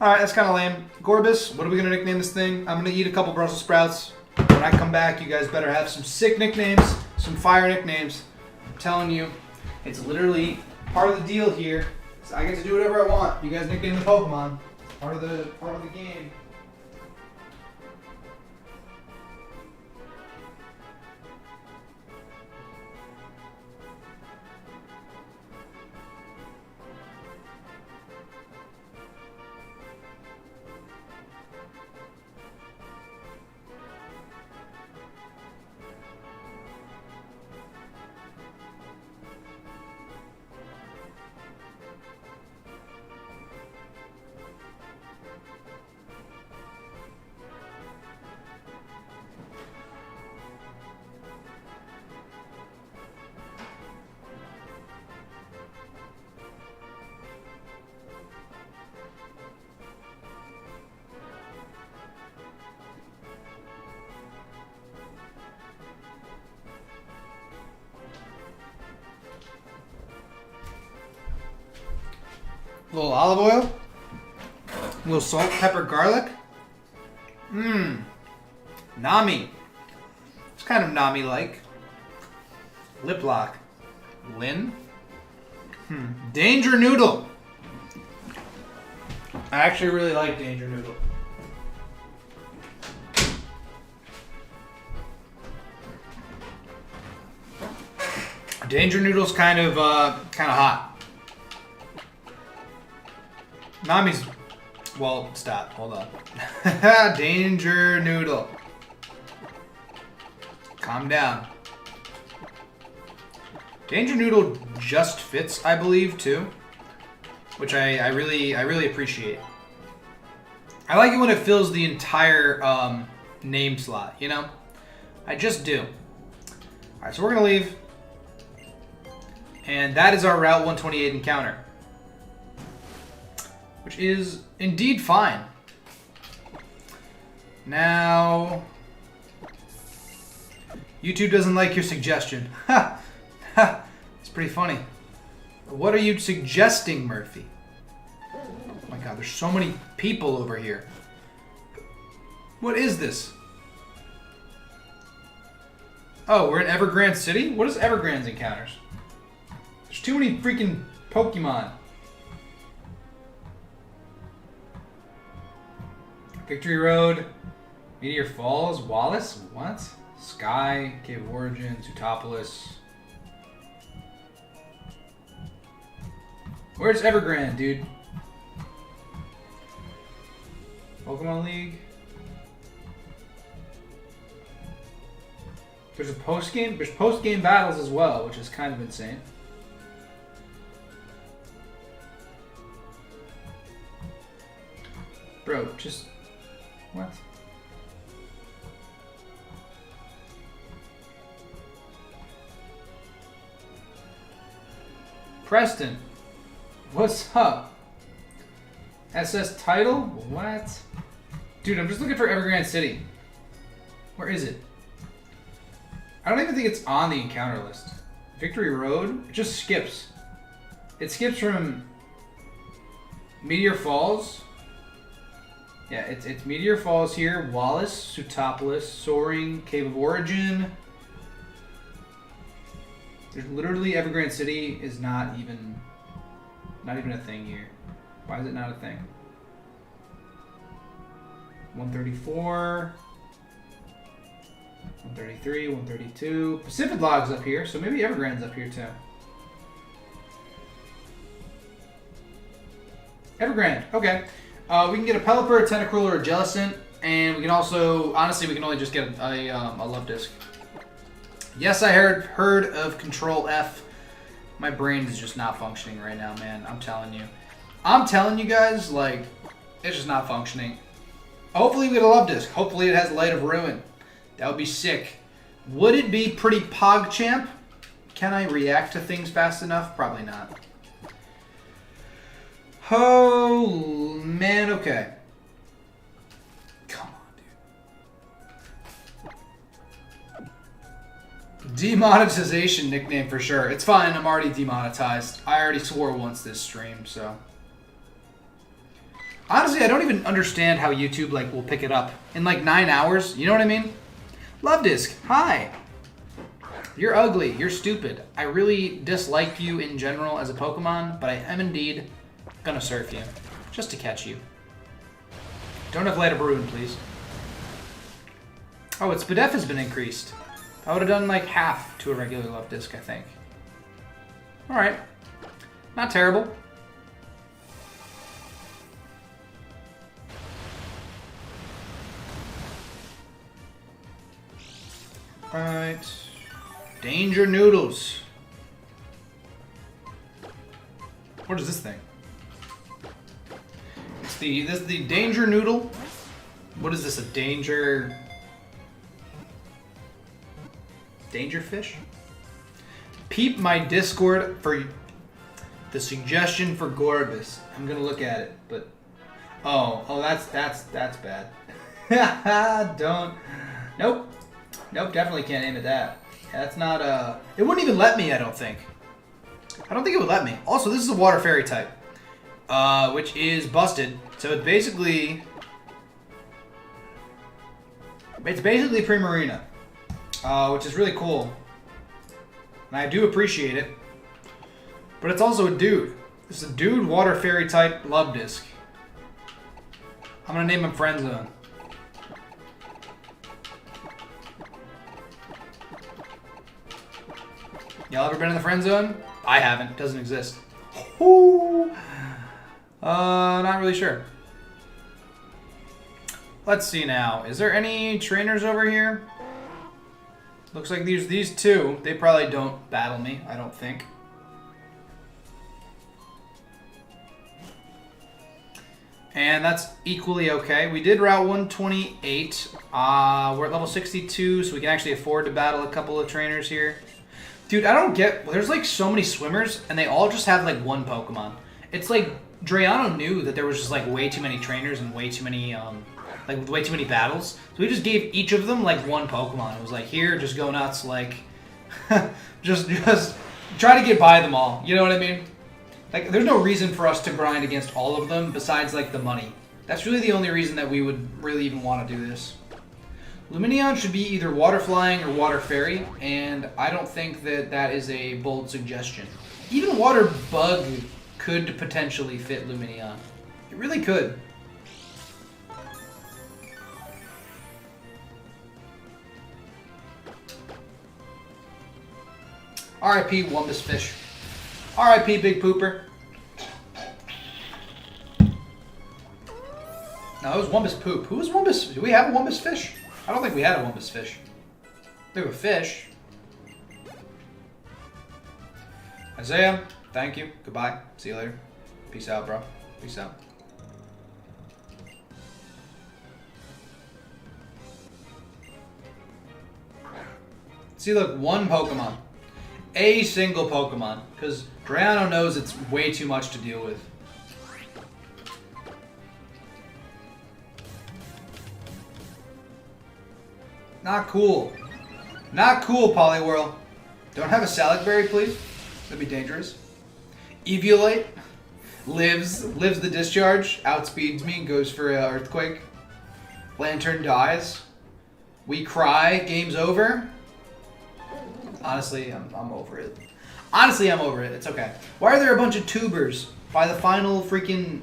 Alright, that's kind of lame. Gorobus, what are we going to nickname this thing? I'm going to eat a couple Brussels sprouts. When I come back, you guys better have some sick nicknames, some fire nicknames. I'm telling you, it's literally part of the deal here. So I get to do whatever I want. You guys nickname the Pokemon. Part of the game. A little olive oil. A little salt, pepper, garlic. Mmm. Nami. It's kind of Nami-like. Lip lock. Lin. Danger Noodle. I actually really like Danger Noodle. Danger Noodle's kind of hot. Nami's... Well, stop. Hold on. Danger Noodle. Calm down. Danger Noodle just fits, I believe, too. Which I really appreciate. I like it when it fills the entire name slot, you know? I just do. Alright, so we're going to leave. And that is our Route 128 encounter. Which is indeed fine. Now, YouTube doesn't like your suggestion. Ha! Ha! It's pretty funny. What are you suggesting, Murphy? Oh my god, there's so many people over here. What is this? Oh, we're in Evergrande City? What is Evergrande's encounters? There's too many freaking Pokemon. Victory Road, Meteor Falls, Wallace, what? Sky, Cave of Origin, Zootopolis. Where's Evergrande, dude? Pokemon League. There's a post-game. There's post-game battles as well, which is kind of insane. Bro, just what? Preston, what's up? SS title? What? Dude, I'm just looking for Evergrande City. Where is it? I don't even think it's on the encounter list. Victory Road? It just skips. It skips from Meteor Falls. Yeah, it's Meteor Falls here, Wallace, Zootopolis, Soaring, Cave of Origin. There's literally Evergrande City is not even a thing here. Why is it not a thing? 134, 133, 132. Pacific Log's up here, so maybe Evergrande's up here too. Evergrande, okay. We can get a Pelipper, a Tentacruel, or a Jellicent, and we can also, honestly, we can only just get a Love Disc. Yes, I heard of Control F. My brain is just not functioning right now, man. I'm telling you. I'm telling you guys, like, it's just not functioning. Hopefully we get a Love Disc. Hopefully it has Light of Ruin. That would be sick. Would it be pretty PogChamp? Can I react to things fast enough? Probably not. Oh, man, okay. Come on, dude. Demonetization nickname for sure. It's fine, I'm already demonetized. I already swore once this stream, so. Honestly, I don't even understand how YouTube, like, will pick it up. In, like, 9 hours, you know what I mean? Love Disc, hi. You're ugly, you're stupid. I really dislike you in general as a Pokemon, but I am indeed gonna surf you, just to catch you. Don't have Light of Ruin, please. Oh, its Spadef has been increased. I would have done like half to a regular Love Disc, I think. Alright. Not terrible. Alright. Danger Noodles. What is this thing? This is the Danger Noodle. What is this? A Danger Fish? Peep my Discord for the suggestion for Gorbis. I'm gonna look at it, but oh, that's bad. Don't. Nope. Definitely can't aim at that. That's not it wouldn't even let me, I don't think. I don't think it would let me. Also, this is a Water Fairy type. Which is busted. So it's basically Primarina, which is really cool, and I do appreciate it. But it's also a dude. This is a dude Water Fairy type Love Disc. I'm gonna name him Friendzone. Y'all ever been in the friend zone? I haven't. It doesn't exist. Ooh. Not really sure. Let's see now. Is there any trainers over here? Looks like these two. They probably don't battle me, I don't think. And that's equally okay. We did Route 128. We're at level 62, so we can actually afford to battle a couple of trainers here. Dude, I don't get... There's like so many swimmers, and they all just have like one Pokemon. It's like Drayano knew that there was just like way too many trainers and way too many way too many battles. So he just gave each of them like one Pokemon. It was like, here, just go nuts, like just try to get by them all. You know what I mean? Like, there's no reason for us to grind against all of them besides like the money. That's really the only reason that we would really even want to do this. Lumineon should be either Water Flying or Water Fairy, and I don't think that that is a bold suggestion. Even Water Bug could potentially fit Lumineon. It really could. R.I.P. Wumbus Fish. R.I.P. Big Pooper. No, it was Wumbus Poop. Who was Wumbus? Do we have a Wumbus Fish? I don't think we had a Wumbus Fish. We have a fish. Isaiah, thank you. Goodbye. See you later. Peace out, bro. Peace out. See, look, one Pokemon. A single Pokemon. Because Drayano knows it's way too much to deal with. Not cool. Not cool, Poliwhirl. Don't have a Salad Berry, please. That'd be dangerous. Eviolite lives the discharge, outspeeds me, goes for an Earthquake. Lantern dies. We cry, game's over. Honestly, I'm over it. Honestly, I'm over it. It's okay. Why are there a bunch of tubers by the final freaking,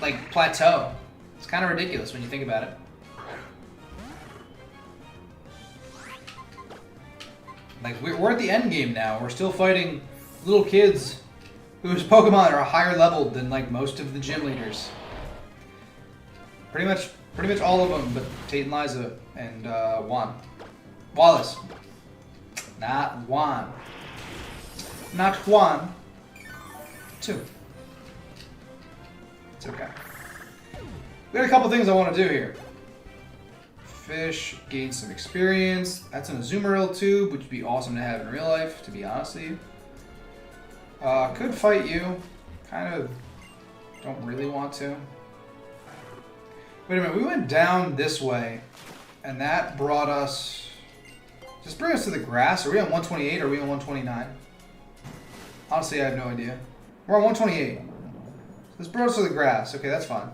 like, plateau? It's kind of ridiculous when you think about it. Like, we're at the end game now. We're still fighting little kids whose Pokemon are higher leveled than, like, most of the gym leaders. Pretty much all of them, but Tate and Liza and Juan. Wallace. Not Juan. Not Juan. 2. It's okay. We got a couple things I want to do here. Fish, gain some experience. That's an Azumarill tube, which would be awesome to have in real life, to be honest with you. Could fight you. Kind of don't really want to. Wait a minute, we went down this way, and that brought us... Does this bring us to the grass? Are we on 128 or are we on 129? Honestly, I have no idea. We're on 128. This brought us to the grass. Okay, that's fine.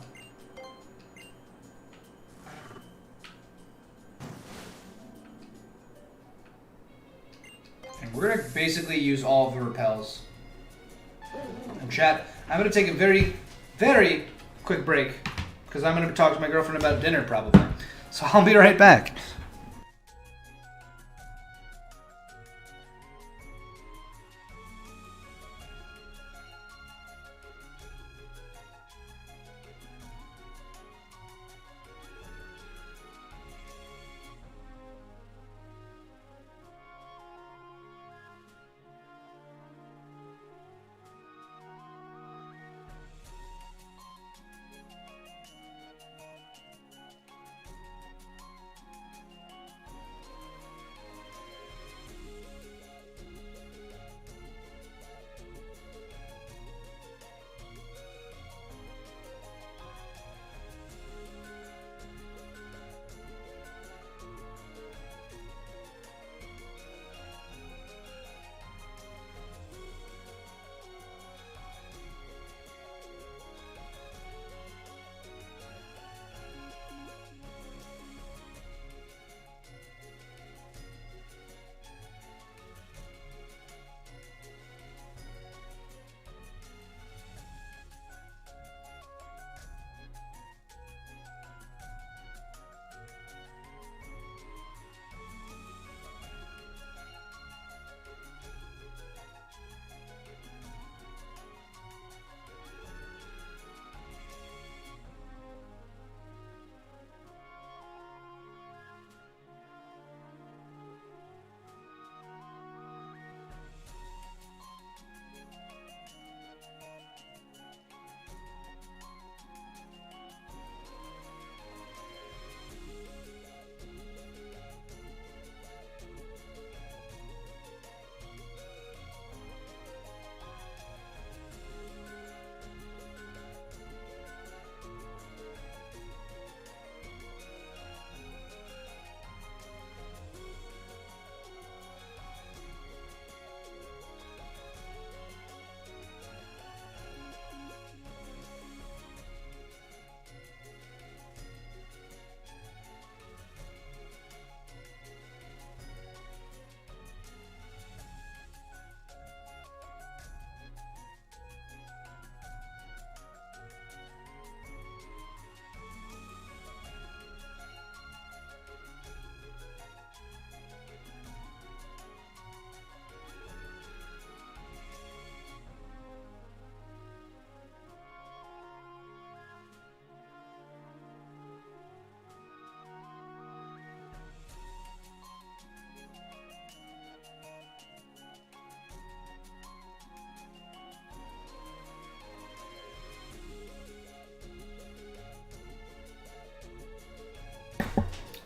And we're going to basically use all of the repels. And chat, I'm going to take a very, very quick break because I'm going to talk to my girlfriend about dinner probably. So I'll be right back.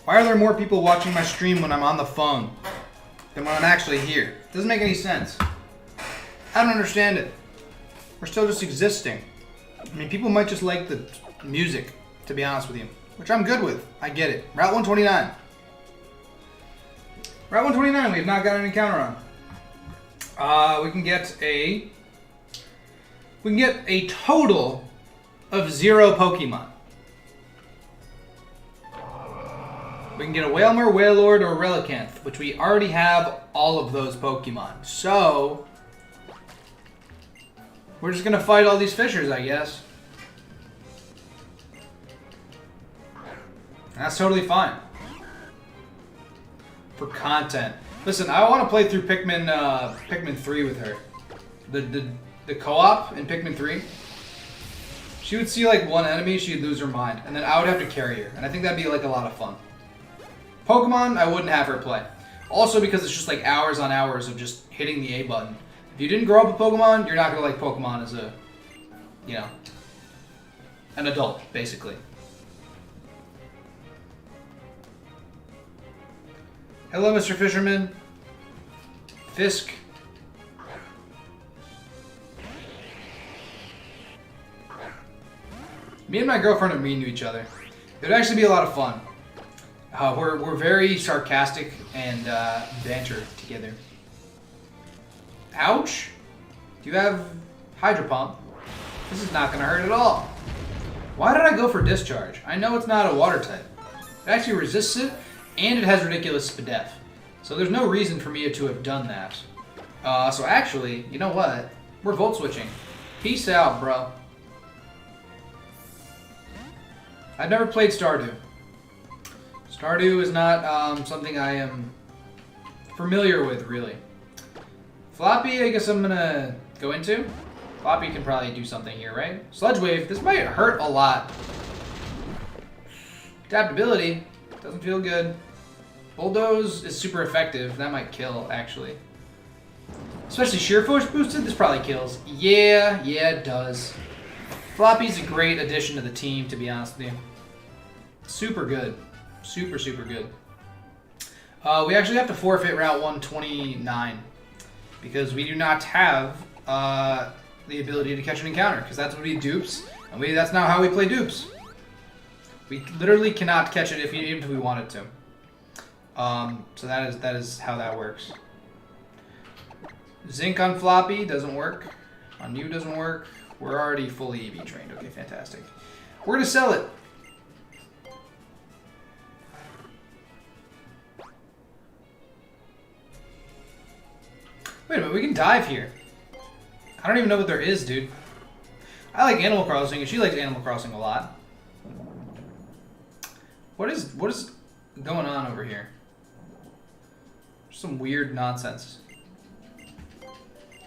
Why are there more people watching my stream when I'm on the phone than when I'm actually here? It doesn't make any sense. I don't understand it. We're still just existing. I mean, people might just like the music, to be honest with you, which I'm good with. I get it. Route 129. Route 129 we have not got an encounter on. We can get a total of 0 Pokemon. We can get a Wailmer, Wailord, or Relicanth, which we already have all of those Pokemon. So, we're just going to fight all these fishers, I guess. That's totally fine. For content. Listen, I want to play through Pikmin 3 with her. The co-op in Pikmin 3. She would see like one enemy, she'd lose her mind. And then I would have to carry her. And I think that'd be like a lot of fun. Pokemon, I wouldn't have her play. Also because it's just like hours on hours of just hitting the A button. If you didn't grow up with Pokemon, you're not going to like Pokemon as a, you know, an adult, basically. Hello, Mr. Fisherman. Fisk. Me and my girlfriend are mean to each other. It would actually be a lot of fun. We're very sarcastic and banter together. Ouch! Do you have Hydro Pump? This is not going to hurt at all. Why did I go for Discharge? I know it's not a water type. It actually resists it, and it has ridiculous Spadef. So there's no reason for me to have done that. So actually, you know what? We're Volt Switching. Peace out, bro. I've never played Stardew. Stardew is not something I am familiar with, really. Floppy, I guess I'm gonna go into. Floppy can probably do something here, right? Sludge Wave, this might hurt a lot. Adaptability, doesn't feel good. Bulldoze is super effective. That might kill, actually. Especially Sheer Force boosted, this probably kills. Yeah, it does. Floppy's a great addition to the team, to be honest with you. Super good. Super, super good. We actually have to forfeit Route 129 because we do not have the ability to catch an encounter because that's what we dupes, and that's not how we play dupes. We literally cannot catch it even if we wanted to. So that is how that works. Zinc on Floppy doesn't work. On you doesn't work. We're already fully EV trained. Okay, fantastic. We're gonna sell it. Wait a minute, we can dive here. I don't even know what there is, dude. I like Animal Crossing, and she likes Animal Crossing a lot. What is going on over here? Some weird nonsense.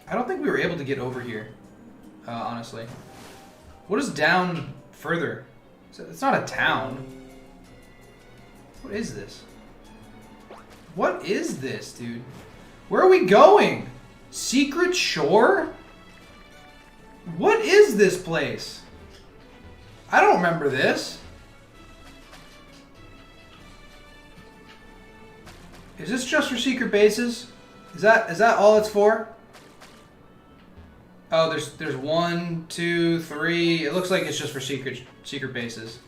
I don't think we were able to get over here, honestly. What is down further? It's not a town. What is this? What is this, dude? Where are we going? Secret Shore? What is this place? I don't remember this. Is this just for secret bases? Is that all it's for? Oh, there's 1, 2, 3. It looks like it's just for secret bases.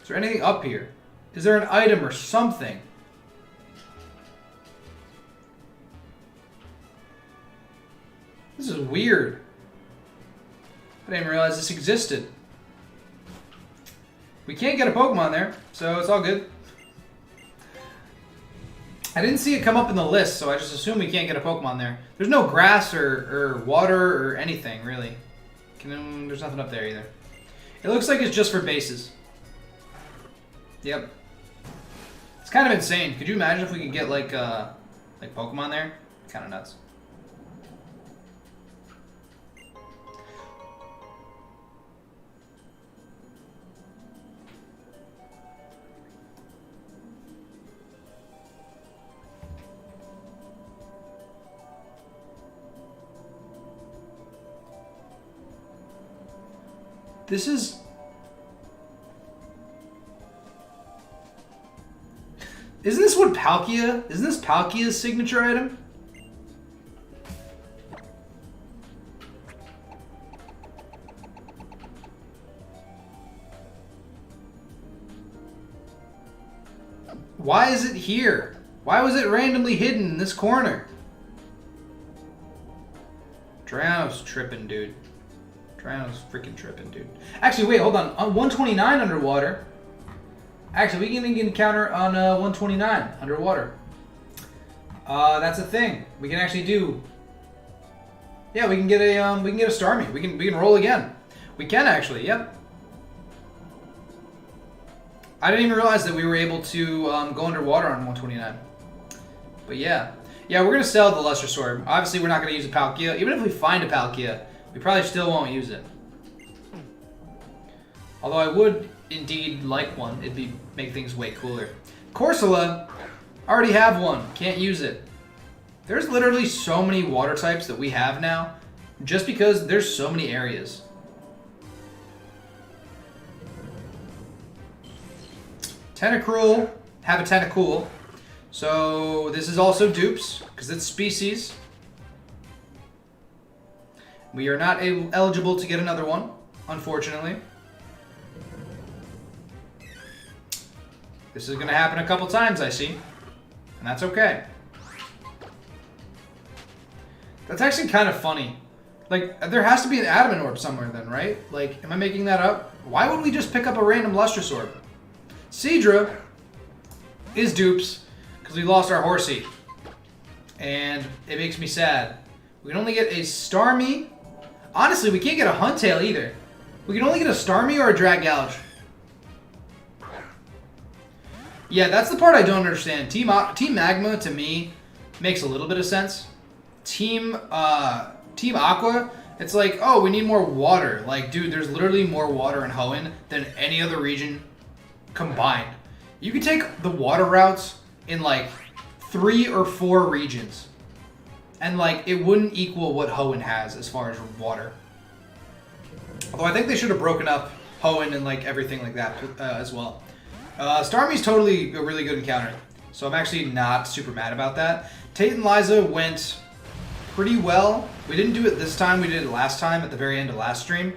Is there anything up here? Is there an item or something? This is weird. I didn't even realize this existed. We can't get a Pokemon there, so it's all good. I didn't see it come up in the list, so I just assume we can't get a Pokemon there. There's no grass or water or anything, really. There's nothing up there either. It looks like it's just for bases. Yep. It's kind of insane. Could you imagine if we could get like Pokemon there? Kind of nuts. This is... Isn't this what Palkia? Isn't this Palkia's signature item? Why is it here? Why was it randomly hidden in this corner? Drow's tripping, dude. Drow's freaking tripping, dude. Actually, wait, hold on. On 129 underwater. Actually, we can encounter on 129 underwater. That's a thing. We can actually do. Yeah, we can get a Starmie. We can roll again. We can actually. Yep. I didn't even realize that we were able to go underwater on 129. But yeah. Yeah, we're going to sell the Luster Sword. Obviously, we're not going to use a Palkia. Even if we find a Palkia, we probably still won't use it. Although I would indeed like one. It'd make things way cooler. Corsola, already have one. Can't use it. There's literally so many water types that we have now, just because there's so many areas. Tentacruel, have a Tentacool. So this is also dupes, because it's species. We are not eligible to get another one, unfortunately. This is going to happen a couple times, I see. And that's okay. That's actually kind of funny. Like, there has to be an Adamant Orb somewhere then, right? Like, am I making that up? Why would we just pick up a random Lustrous Orb? Seadra is dupes, because we lost our Horsey. And it makes me sad. We can only get a Starmie. Honestly, we can't get a Huntail either. We can only get a Starmie or a Dragouge. Yeah, that's the part I don't understand. Team Magma, to me, makes a little bit of sense. Team Aqua, it's like, oh, we need more water. Like, dude, there's literally more water in Hoenn than any other region combined. You could take the water routes in, like, 3 or 4 regions. And, like, it wouldn't equal what Hoenn has as far as water. Although I think they should have broken up Hoenn and, like, everything like that as well. Starmie's totally a really good encounter, so I'm actually not super mad about that. Tate and Liza went pretty well. We didn't do it this time, we did it last time at the very end of last stream.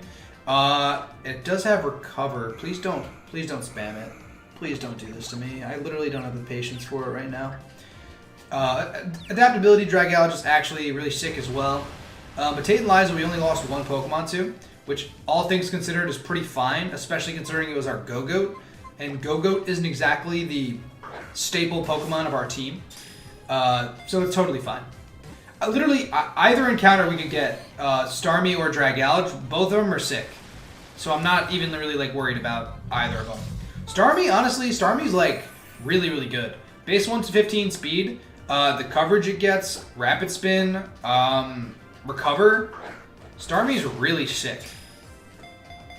It does have recover. Please don't spam it. Please don't do this to me. I literally don't have the patience for it right now. Adaptability Dragouge is actually really sick as well. But Tate and Liza we only lost one Pokemon to, which all things considered is pretty fine, especially considering it was our Go-Goat. And Go-Goat isn't exactly the staple Pokemon of our team. So it's totally fine. Literally, either encounter we could get Starmie or Dragouge. Both of them are sick. So I'm not even really like worried about either of them. Starmie, honestly, Starmie's like really, really good. Base 1 to 15 speed. The coverage it gets, Rapid Spin, Recover. Starmie's really sick.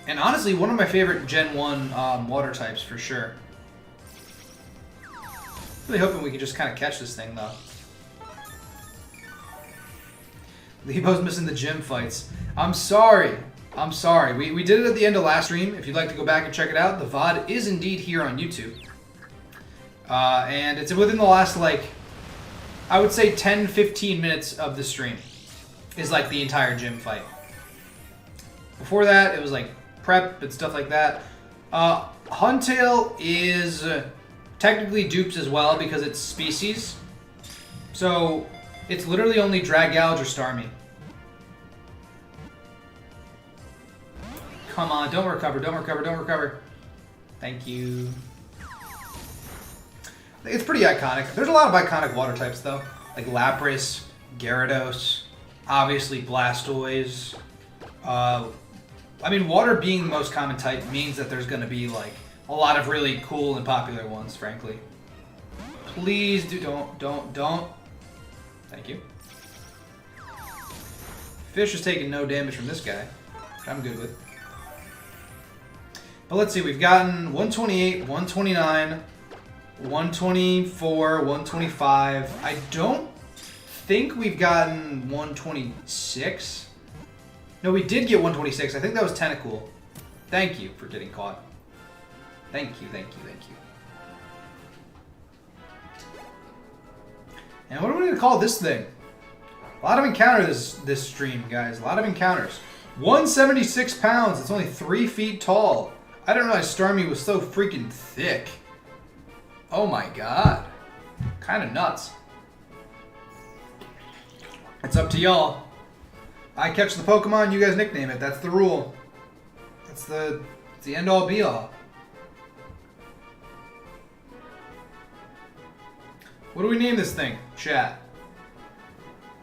And honestly, one of my favorite Gen 1 water types for sure. Really hoping we can just kind of catch this thing though. Lebo's missing the gym fights. I'm sorry. I'm sorry. We did it at the end of last stream. If you'd like to go back and check it out, the VOD is indeed here on YouTube. And it's within the last, like, I would say 10-15 minutes of the stream is like the entire gym fight. Before that, it was like prep and stuff like that. Huntail is technically dupes as well because it's species. So it's literally only Dragouge or Starmie. Come on, don't recover, don't recover, don't recover. Thank you. It's pretty iconic. There's a lot of iconic water types though. Like Lapras, Gyarados, obviously Blastoise. I mean, water being the most common type means that there's going to be, like, a lot of really cool and popular ones, frankly. Please don't. Thank you. Fish is taking no damage from this guy, which I'm good with. But let's see, we've gotten 128, 129, 124, 125. I don't think we've gotten 126. No, we did get 126. I think that was Tentacool. Thank you for getting caught. Thank you, thank you, thank you. And what are we going to call this thing? A lot of encounters this stream, guys. A lot of encounters. 176 pounds. It's only 3 feet tall. I didn't realize Starmie was so freaking thick. Oh my god. Kind of nuts. It's up to y'all. I catch the Pokemon, you guys nickname it. That's the rule. It's the end all be all. What do we name this thing? Chat.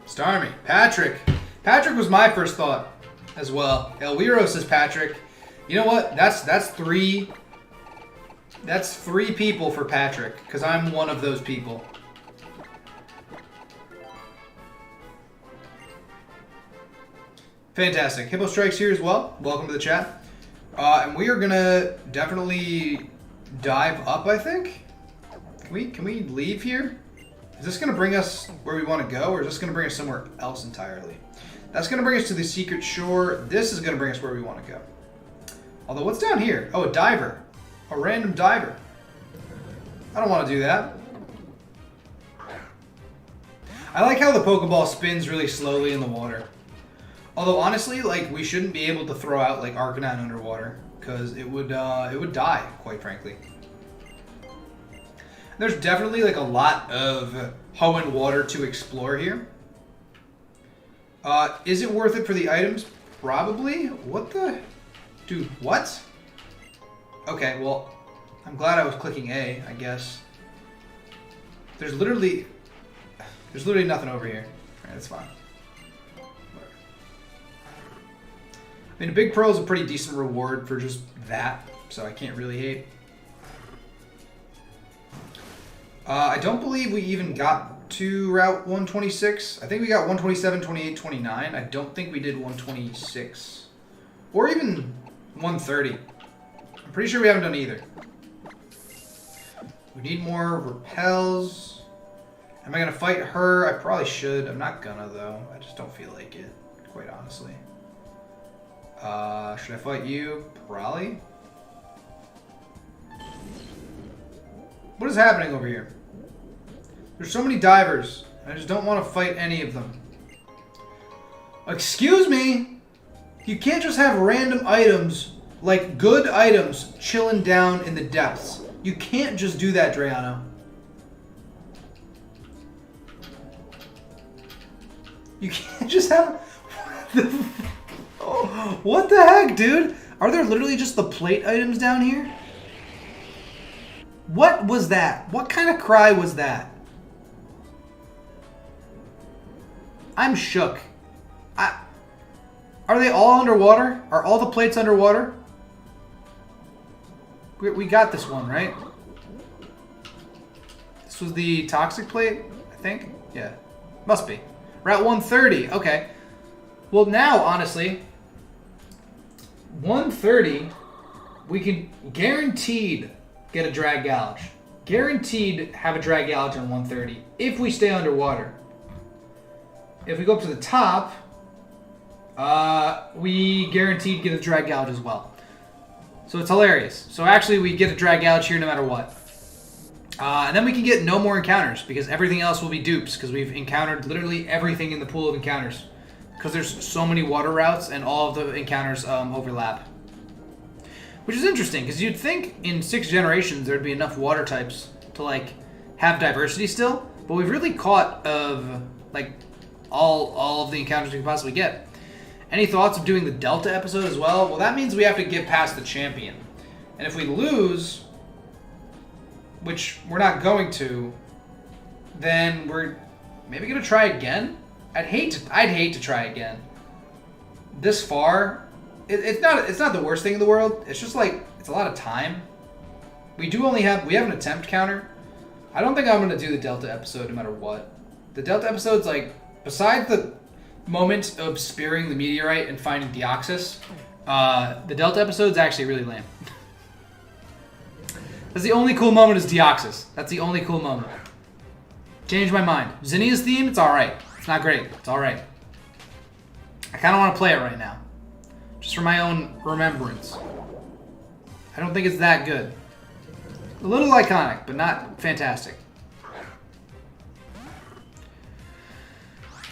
Starmie. Patrick. Patrick was my first thought as well. Elwiro says Patrick. You know what? That's 3. That's 3 people for Patrick, because I'm one of those people. Fantastic. Hippo Strike's here as well. Welcome to the chat. And we are gonna definitely dive up, I think. Can we leave here? Is this gonna bring us where we want to go, or is this gonna bring us somewhere else entirely? That's gonna bring us to the secret shore. This is gonna bring us where we want to go. Although, what's down here? Oh, a diver. A random diver. I don't want to do that. I like how the Pokeball spins really slowly in the water. Although, honestly, like, we shouldn't be able to throw out, like, Arcanine underwater, because it would die, quite frankly. There's definitely, like, a lot of Hoenn water to explore here. Is it worth it for the items? Probably. What the... Dude, what? Okay, well, I'm glad I was clicking A, I guess. There's literally nothing over here. Alright, that's fine. I mean, a big pearl is a pretty decent reward for just that, so I can't really hate. I don't believe we even got to Route 126. I think we got 127, 28, 29. I don't think we did 126. Or even 130. I'm pretty sure we haven't done either. We need more repels. Am I going to fight her? I probably should. I'm not gonna, though. I just don't feel like it, quite honestly. Should I fight you? Probably. What is happening over here? There's so many divers. I just don't want to fight any of them. Excuse me? You can't just have random items, like good items, chilling down in the depths. You can't just do that, Drayano. You can't just have... Oh, what the heck, dude? Are there literally just the plate items down here? What was that? What kind of cry was that? I'm shook. Are they all underwater? Are all the plates underwater? We got this one, right? This was the toxic plate, I think? Yeah. Must be. Route 130. Okay. Well, now, honestly, 130, we can guaranteed get a drag gouge. Guaranteed have a drag gouge on 130 if we stay underwater. If we go up to the top, we guaranteed get a drag gouge as well. So it's hilarious. So actually we get a drag gouge here no matter what. And then we can get no more encounters because everything else will be dupes because we've encountered literally everything in the pool of encounters. Because there's so many water routes and all of the encounters overlap. Which is interesting because you'd think in 6 generations there'd be enough water types to like have diversity still. But we've really caught of like all of the encounters we can possibly get. Any thoughts of doing the Delta episode as well? Well, that means we have to get past the champion. And if we lose, which we're not going to, then we're maybe going to try again? I'd hate to try again. This far, it's not the worst thing in the world. It's just like, it's a lot of time. We have an attempt counter. I don't think I'm going to do the Delta episode no matter what. The Delta episode's like, besides the moment of spearing the meteorite and finding Deoxys, the Delta episode's actually really lame. That's the only cool moment is Deoxys. That's the only cool moment. Changed my mind. Zinnia's theme, it's alright. It's not great. It's alright. I kind of want to play it right now. Just for my own remembrance. I don't think it's that good. A little iconic, but not fantastic.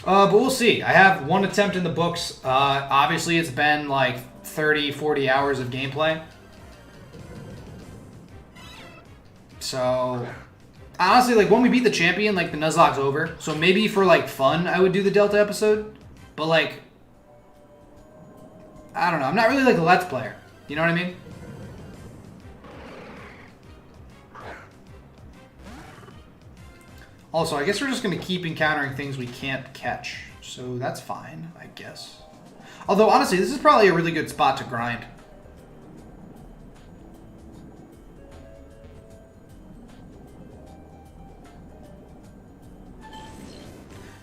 But we'll see. I have one attempt in the books. Obviously, it's been like 30, 40 hours of gameplay. So, honestly, like, when we beat the champion, like, the Nuzlocke's over. So maybe for, like, fun, I would do the Delta episode. But, like, I don't know. I'm not really, like, a Let's Player. You know what I mean? Also, I guess we're just going to keep encountering things we can't catch. So that's fine, I guess. Although, honestly, this is probably a really good spot to grind.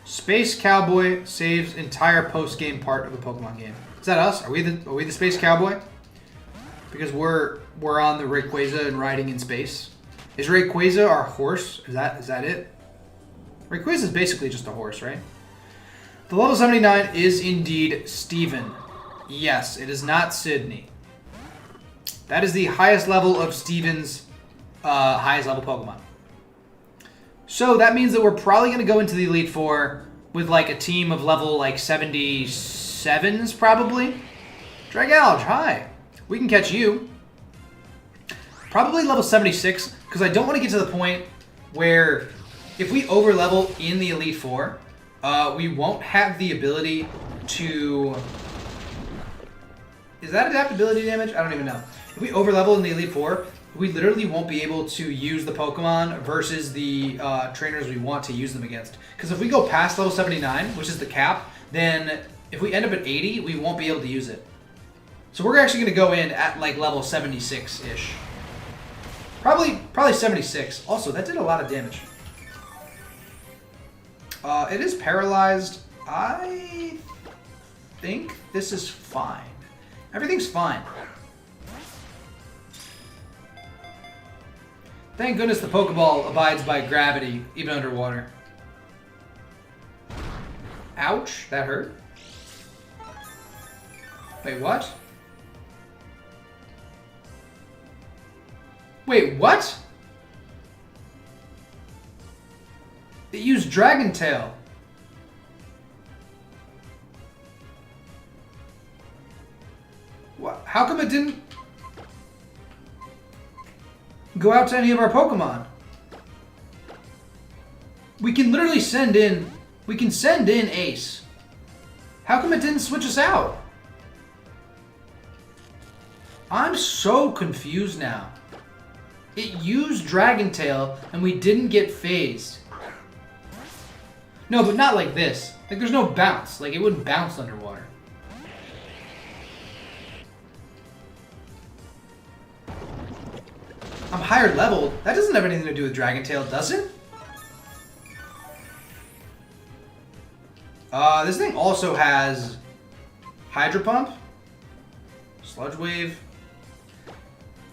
Space Cowboy saves entire post-game part of a Pokemon game. Is that us? Are we the Space Cowboy? Because we're on the Rayquaza and riding in space. Is Rayquaza our horse? Is that it? Rayquaza is basically just a horse, right? The level 79 is indeed Steven. Yes, it is not Sydney. That is the highest level of Steven's highest level Pokemon. So that means that we're probably going to go into the Elite Four with like a team of level like 77s probably. Dragalge, hi. We can catch you. Probably level 76 because I don't want to get to the point where if we over level in the Elite Four, we won't have the ability to... Is that adaptability damage? I don't even know. If we over level in the Elite Four, we literally won't be able to use the Pokemon versus the trainers we want to use them against. Because if we go past level 79, which is the cap, then if we end up at 80, we won't be able to use it. So we're actually going to go in at like level 76-ish. Probably 76. Also, that did a lot of damage. It is paralyzed. I think this is fine. Everything's fine. Thank goodness the Pokeball abides by gravity, even underwater. Ouch, that hurt. Wait, what? Wait, what? It used Dragon Tail. What? How come it didn't go out to any of our Pokemon? We can literally send in... We can send in Ace. How come it didn't switch us out? I'm so confused now. It used Dragon Tail and we didn't get phased. No, but not like this. Like, there's no bounce. Like, it wouldn't bounce underwater. I'm higher leveled. That doesn't have anything to do with Dragon Tail, does it? This thing also has Hydro Pump, Sludge Wave.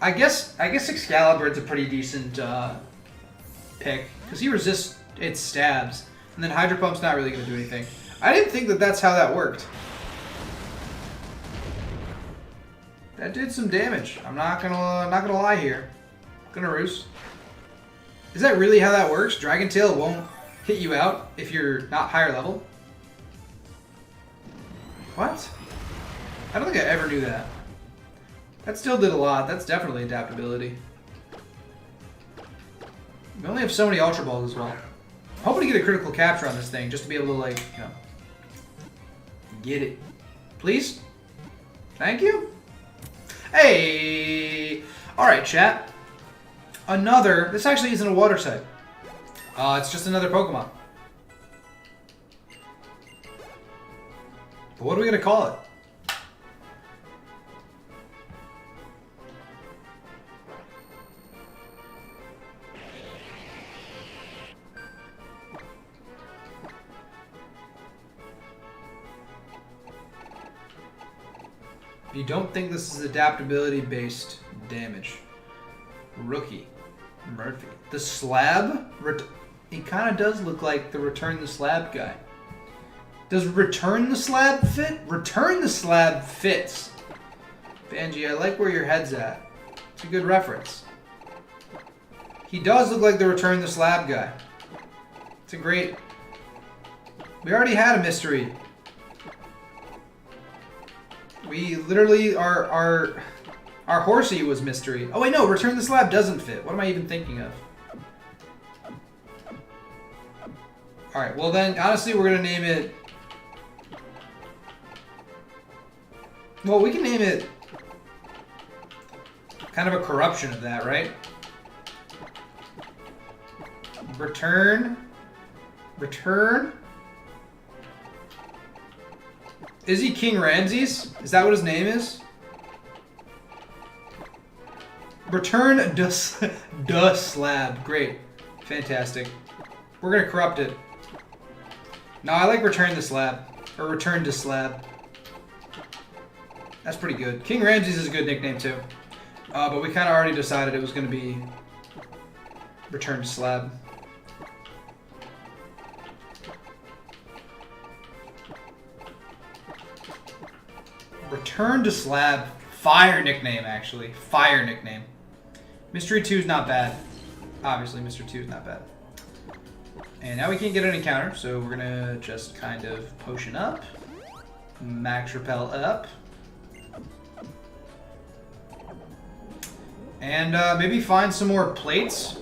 I guess Excalibur's a pretty decent pick because he resists its stabs. And then Hydro Pump's not really going to do anything. I didn't think that that's how that worked. That did some damage. I'm not gonna lie here. Gonna roost. Is that really how that works? Dragon Tail won't hit you out if you're not higher level? What? I don't think I ever knew that. That still did a lot. That's definitely adaptability. We only have so many Ultra Balls as well. I'm hoping to get a critical capture on this thing just to be able to, like, you know, get it. Please? Thank you? Hey! Alright, chat. Another... This actually isn't a water type. It's just another Pokemon. But what are we going to call it? You don't think this is adaptability-based damage. Rookie. Murphy. The slab? He kind of does look like the Return the Slab guy. Does Return the Slab fit? Return the Slab fits. Banji, I like where your head's at. It's a good reference. He does look like the Return the Slab guy. It's a great We already had a mystery. We literally, our horsey was mystery. Oh wait, no, return the slab doesn't fit. What am I even thinking of? Alright, well then, honestly, we're gonna name it... Well, we can name it kind of a corruption of that, right? Return. Is he King Ramses? Is that what his name is? Return duh slab. Great. Fantastic. We're gonna corrupt it. No, I like return the slab. Or return to slab. That's pretty good. King Ramses is a good nickname too. But we kind of already decided it was gonna be return to slab. Return to slab. Fire nickname, actually. Fire nickname. Mystery 2 is not bad. Obviously, Mystery 2 is not bad. And now we can't get an encounter, so we're gonna just kind of potion up. Max repel up. And maybe find some more plates.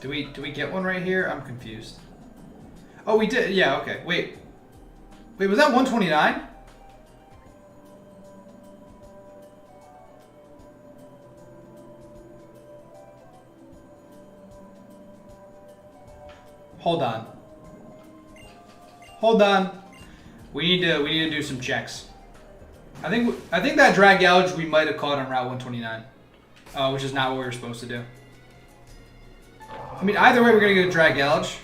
Do we get one right here? I'm confused. Oh, we did. Yeah, okay. Wait, was that 129? Hold on. Hold on. We need to do some checks. I think that drag gouge we might have caught on Route 129, which is not what we were supposed to do. I mean, either way, we're gonna get a drag gouge,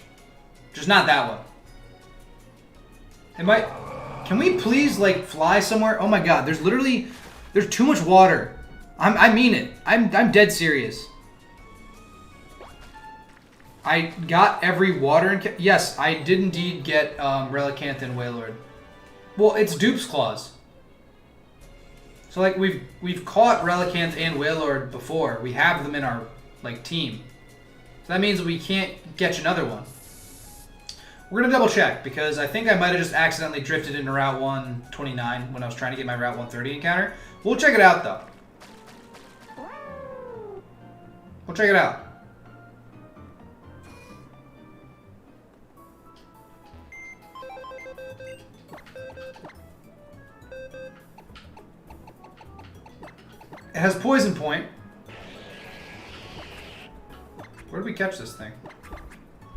just not that one. It might. Can we please like fly somewhere? Oh my God! There's too much water. I mean it. I'm dead serious. I got every water yes, I did indeed get Relicanth and Wailord. Well, it's Dupe's Claws. So like we've caught Relicanth and Wailord before. We have them in our like team. So that means we can't catch another one. We're gonna double check because I think I might have just accidentally drifted into Route 129 when I was trying to get my Route 130 encounter. We'll check it out though. We'll check it out. It has Poison Point. Where did we catch this thing?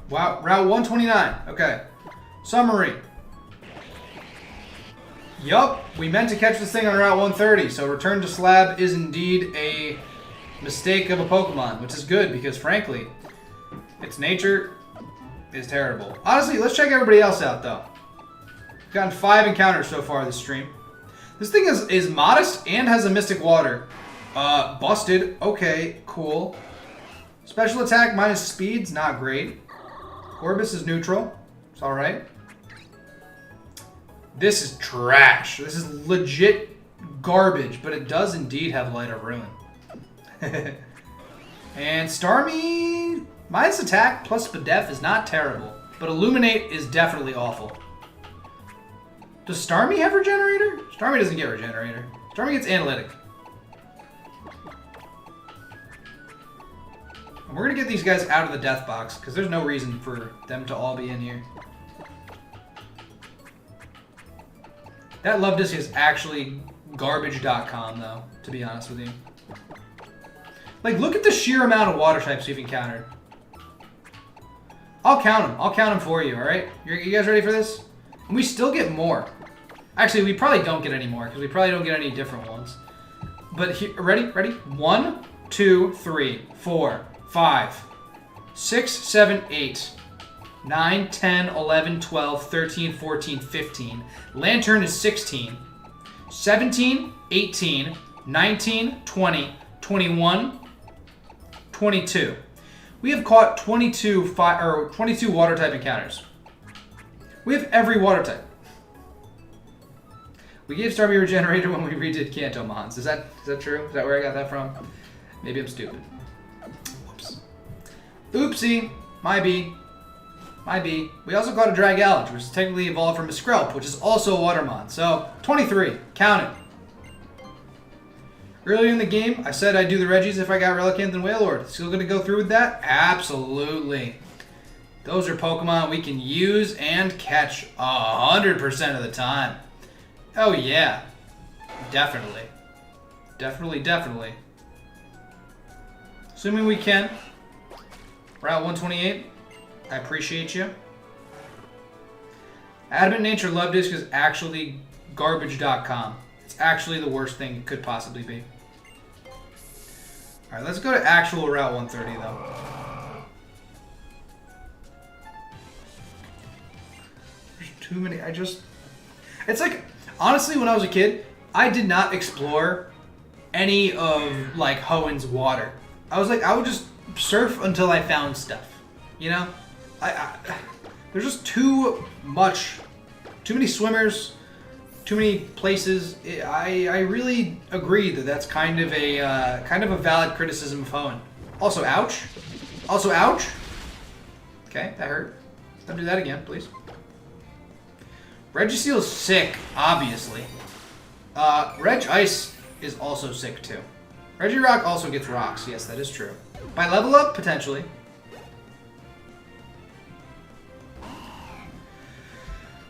Wow, Route 129. Okay. Summary. Yup, we meant to catch this thing on Route 130, so return to slab is indeed a mistake of a Pokemon, which is good because, frankly, its nature is terrible. Honestly, let's check everybody else out, though. We've gotten 5 encounters so far this stream. This thing is modest and has a Mystic Water. Busted. Okay, cool. Special attack minus speed's not great. Corvus is neutral. It's alright. This is trash. This is legit garbage, but it does indeed have Light of Ruin. And Starmie, minus attack plus Spadef is not terrible, but Illuminate is definitely awful. Does Starmie have Regenerator? Starmie doesn't get Regenerator. Starmie gets Analytic. And we're going to get these guys out of the death box, because there's no reason for them to all be in here. That Love Disc is actually garbage.com, though, to be honest with you. Like, look at the sheer amount of water types we've encountered. I'll count them. I'll count them for you, alright? You guys ready for this? And we still get more. Actually, we probably don't get any more, because we probably don't get any different ones. But, ready? 1, 2, 3, 4, 5, 6, 7, 8, 9, 10, 11, 12, 13, 14, 15. Lantern is 16. 17, 18, 19, 20, 21, 22. We have caught 22 water type encounters. We have every water type. We gave Starmie Regenerator when we redid Kanto Mons. Is that true? Is that where I got that from? Maybe I'm stupid. Whoops. Oopsie. My B. My B. We also caught a Dragalge, which is technically evolved from a Skrelp, which is also a Watermon. So, 23. Count it. Earlier in the game, I said I'd do the Reggies if I got Relicanth and Wailord. Still going to go through with that? Absolutely. Those are Pokemon we can use and catch 100% of the time. Oh yeah. Definitely. Definitely. Assuming we can. Route 128. I appreciate you. Adamant Nature Love Disc is actually garbage.com. It's actually the worst thing it could possibly be. Alright, let's go to actual Route 130 though. There's too many. It's like, honestly, when I was a kid, I did not explore any of like Hoenn's water. I would just surf until I found stuff. You know? There's just too many swimmers, too many places. I really agree that that's kind of a valid criticism of Hoenn. Also, ouch. Also, ouch. Okay, that hurt. Don't do that again, please. Regiseal's sick, obviously. Reg Ice is also sick too. Regirock also gets rocks. Yes, that is true. By level up, potentially.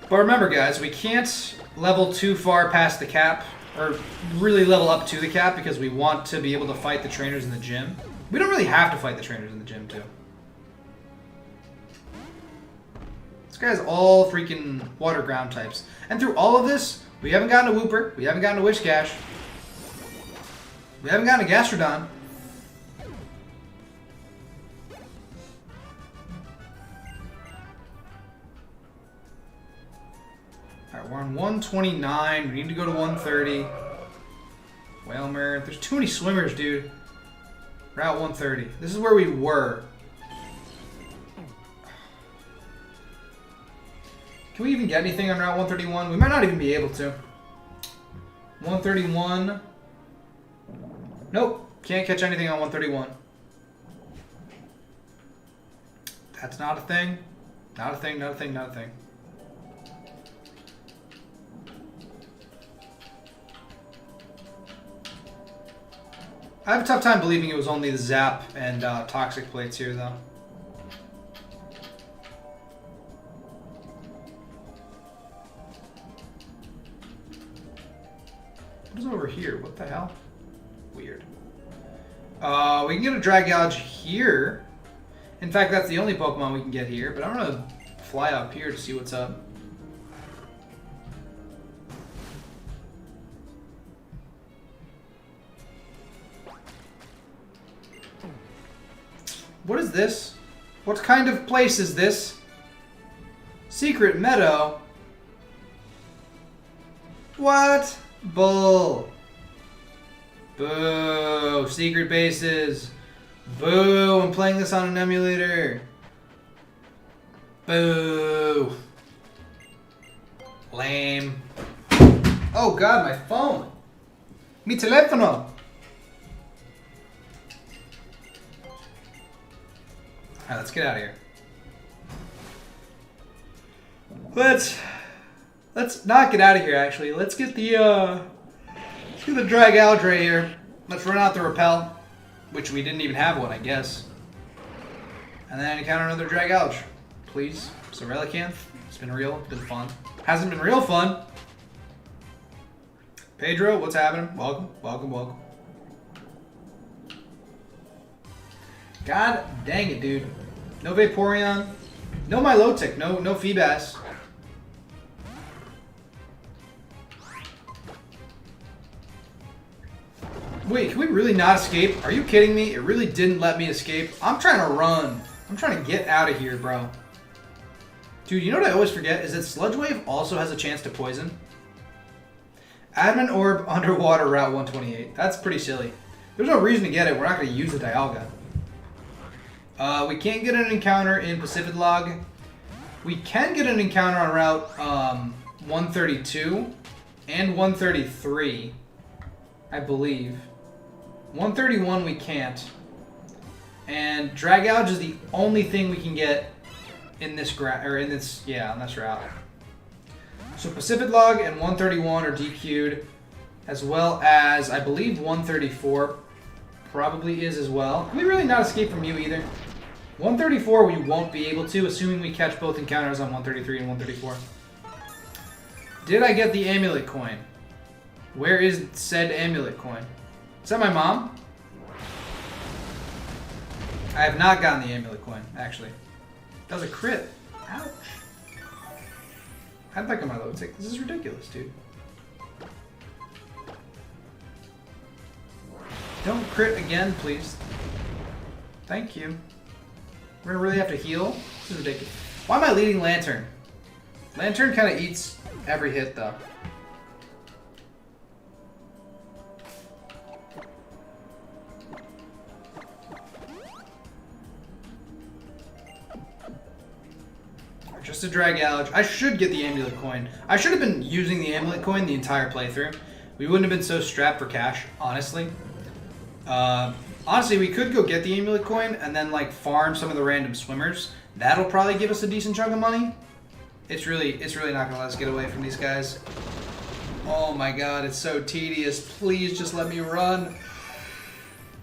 But remember, guys, we can't level too far past the cap, or really level up to the cap, because we want to be able to fight the trainers in the gym. We don't really have to fight the trainers in the gym, too. This guy's all freaking water ground types. And through all of this, we haven't gotten a Wooper, we haven't gotten a Whiscash, we haven't gotten a Gastrodon. Alright, we're on 129. We need to go to 130. Whalmer. There's too many swimmers, dude. Route 130. This is where we were. Can we even get anything on Route 131? We might not even be able to. 131. Nope. Can't catch anything on 131. That's not a thing. Not a thing, not a thing, not a thing. I have a tough time believing it was only the Zap and Toxic plates here, though. What is over here? What the hell? Weird. We can get a Dragalge here. In fact, that's the only Pokemon we can get here, but I'm going to fly up here to see what's up. What is this? What kind of place is this? Secret Meadow? What? Bull. Boo. Secret bases. Boo. I'm playing this on an emulator. Boo. Lame. Oh god, my phone. Mi telefono. Alright, let's get out of here. Let's not get out of here, actually. Let's get the Dragalge right here. Let's run out the Repel, which we didn't even have one, I guess. And then encounter another Dragalge, please. So Relicanth, it's been real, it's been fun. Hasn't been real fun. Pedro, what's happening? Welcome, welcome, welcome. God dang it, dude. No Vaporeon. No Milotic. No Feebas. Wait, can we really not escape? Are you kidding me? It really didn't let me escape. I'm trying to run. I'm trying to get out of here, bro. Dude, you know what I always forget? Is that Sludge Wave also has a chance to poison. Adamant Orb underwater Route 128. That's pretty silly. There's no reason to get it. We're not going to use the Dialga. We can't get an encounter in Pacific Log. We can get an encounter on Route 132. And 133, I believe. 131 we can't. And Drag Gouge is the only thing we can get in this on this route. So Pacific Log and 131 are DQ'd, as well as I believe 134 probably is as well. Can we really not escape from you either? 134 we won't be able to, assuming we catch both encounters on 133 and 134. Did I get the amulet coin? Where is said amulet coin? Is that my mom? I have not gotten the amulet coin, actually. That was a crit. Ouch. How'd that come out of the This is ridiculous, dude. Don't crit again, please. Thank you. We're gonna really have to heal? This is ridiculous. Why am I leading Lantern? Lantern kind of eats every hit, though. Just a Drag Gouge. I should get the amulet coin. I should have been using the amulet coin the entire playthrough. We wouldn't have been so strapped for cash, honestly. Honestly, we could go get the amulet coin and then like farm some of the random swimmers. That'll probably give us a decent chunk of money. It's really not gonna let us get away from these guys. Oh my god, it's so tedious. Please just let me run.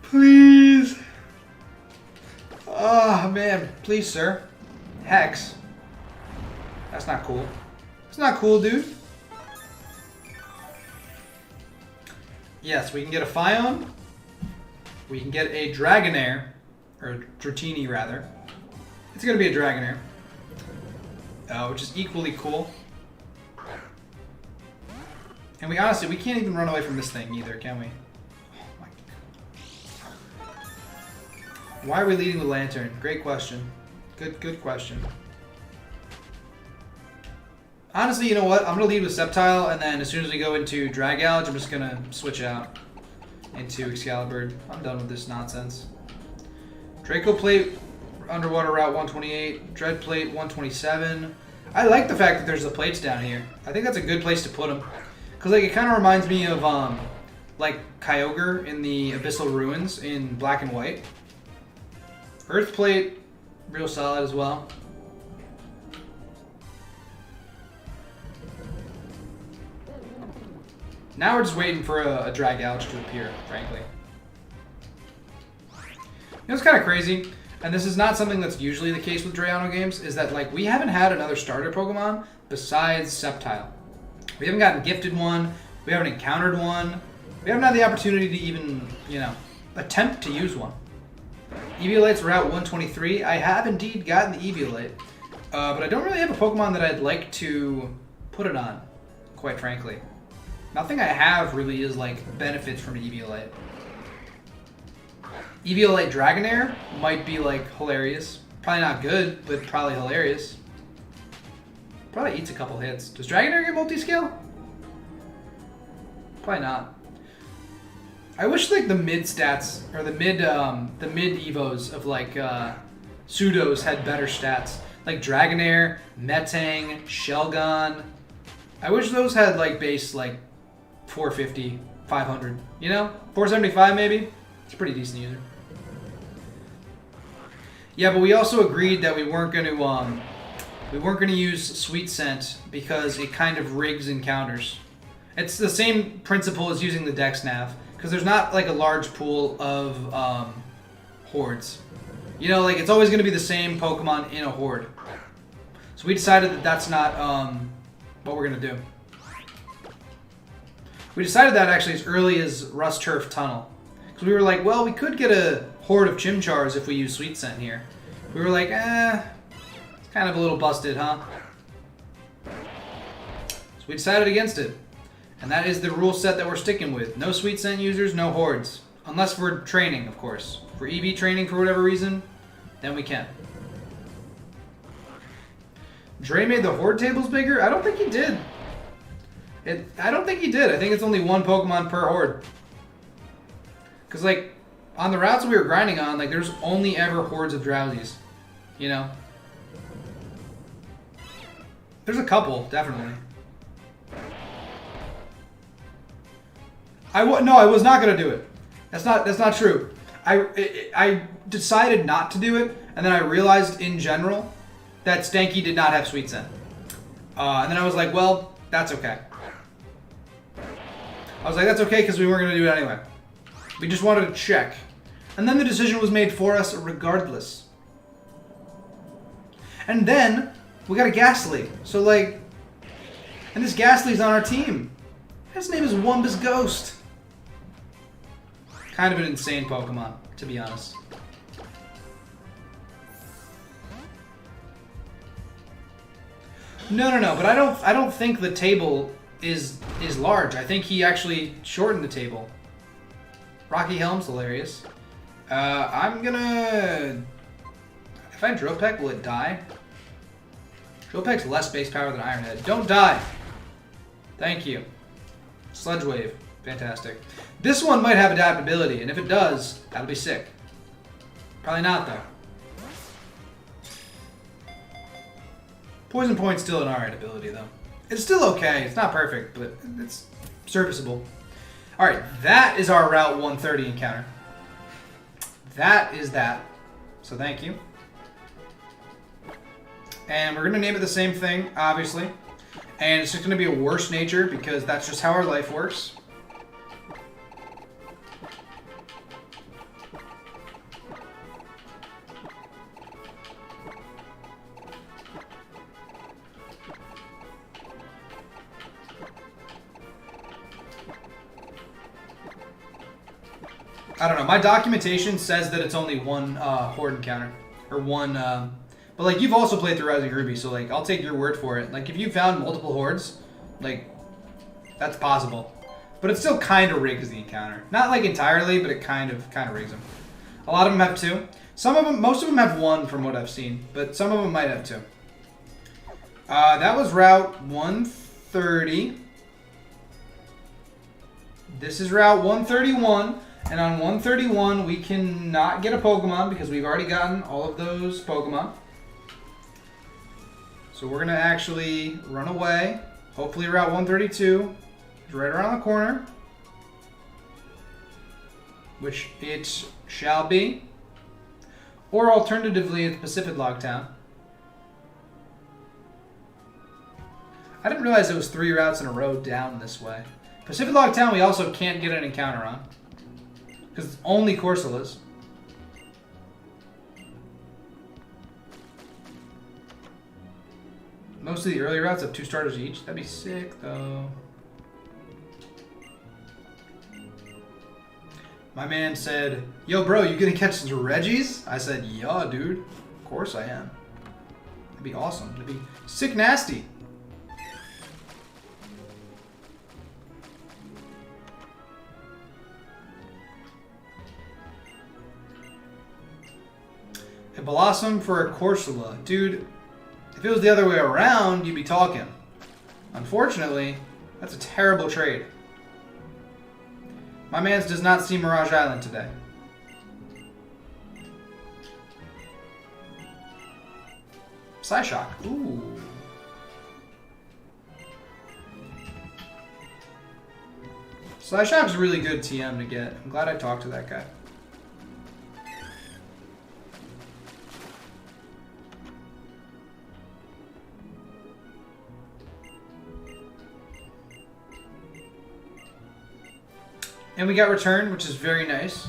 Please. Oh man, please, sir. Hex. That's not cool. It's not cool, dude. Yes, we can get a Phione. We can get a Dragonair. Or Dratini, rather. It's going to be a Dragonair. Which is equally cool. And we honestly, we can't even run away from this thing either, can we? Oh my god. Why are we leading the Lantern? Great question. Good question. Honestly, you know what? I'm going to lead with Sceptile, and then as soon as we go into Drag Gouge, I'm just going to switch out into Excalibur. I'm done with this nonsense. Draco Plate, Underwater Route 128, Dread Plate 127. I like the fact that there's the plates down here. I think that's a good place to put them. Because like, it kind of reminds me of like Kyogre in the Abyssal Ruins in Black and White. Earth Plate, real solid as well. Now we're just waiting for a Drag Gouge to appear, frankly. You know what's kind of crazy, and this is not something that's usually the case with Drayano games, is that like we haven't had another starter Pokemon besides Sceptile. We haven't gotten gifted one, we haven't encountered one, we haven't had the opportunity to even, you know, attempt to use one. Eviolite's Route 123, I have indeed gotten the Eviolite, but I don't really have a Pokemon that I'd like to put it on, quite frankly. Nothing I have really is like benefits from Eviolite. Eviolite Dragonair might be like hilarious. Probably not good, but probably hilarious. Probably eats a couple hits. Does Dragonair get multi-scale? Probably not. I wish like the mid stats or the mid evos of like pseudos had better stats. Like Dragonair, Metang, Shelgon. I wish those had like base like 450, 500, you know? 475 maybe? It's a pretty decent user. Yeah, but we also agreed that we weren't going to use Sweet Scent because it kind of rigs encounters. It's the same principle as using the Dex Nav because there's not like a large pool of hordes. You know, like it's always going to be the same Pokemon in a horde. So we decided that that's not what we're going to do. We decided that actually as early as Rust Turf Tunnel. Because we were like, well, we could get a horde of Chimchars if we use Sweet Scent here. We were like, it's kind of a little busted, huh? So we decided against it. And that is the rule set that we're sticking with. No Sweet Scent users, no hordes. Unless for training, of course. For EV training for whatever reason, then we can. Dre made the horde tables bigger? I don't think he did. I don't think he did. I think it's only one Pokemon per horde. Because, like, on the routes we were grinding on, like, there's only ever hordes of Drowsies. You know? There's a couple, definitely. No, I was not gonna do it. That's not true. I decided not to do it, and then I realized in general that Stanky did not have Sweet Scent. And then I was like, well, that's okay. I was like, that's okay because we weren't gonna do it anyway. We just wanted to check. And then the decision was made for us regardless. And then we got a Ghastly. So like, and this Ghastly's on our team. His name is Wumbus Ghost. Kind of an insane Pokemon, to be honest. No, but I don't think the table is large. I think he actually shortened the table. Rocky Helm's hilarious. I'm gonna... If I Drill Peck, will it die? Drill Peck's less base power than Iron Head. Don't die! Thank you. Sludge Wave. Fantastic. This one might have adaptability, and if it does, that'll be sick. Probably not, though. Poison Point's still an alright ability, though. It's still okay. It's not perfect, but it's serviceable. Alright, that is our Route 130 encounter. That is that. So thank you. And we're going to name it the same thing, obviously. And it's just going to be a worse nature, because that's just how our life works. I don't know. My documentation says that it's only one horde encounter. Or one... but, like, you've also played through Rising Ruby, so, like, I'll take your word for it. Like, if you found multiple hordes, like, that's possible. But it still kind of rigs the encounter. Not, like, entirely, but it kind of rigs them. A lot of them have two. Some of them... Most of them have one, from what I've seen. But some of them might have two. That was Route 130. This is Route 131. And on 131, we cannot get a Pokemon because we've already gotten all of those Pokemon. So we're going to actually run away. Hopefully Route 132 is right around the corner. Which it shall be. Or alternatively, it's Pacific Log Town. I didn't realize it was 3 routes in a row down this way. Pacific Log Town we also can't get an encounter on. Because it's only Corsolas. Most of the early routes have 2 starters each. That'd be sick, though. My man said, yo, bro, you gonna catch some Reggies? I said, yeah, dude. Of course I am. That'd be awesome. That'd be sick nasty. A Blossom for a Corsola. Dude, if it was the other way around, you'd be talking. Unfortunately, that's a terrible trade. My man's does not see Mirage Island today. Psyshock. Ooh. Psyshock's a really good TM to get. I'm glad I talked to that guy. And we got return, which is very nice.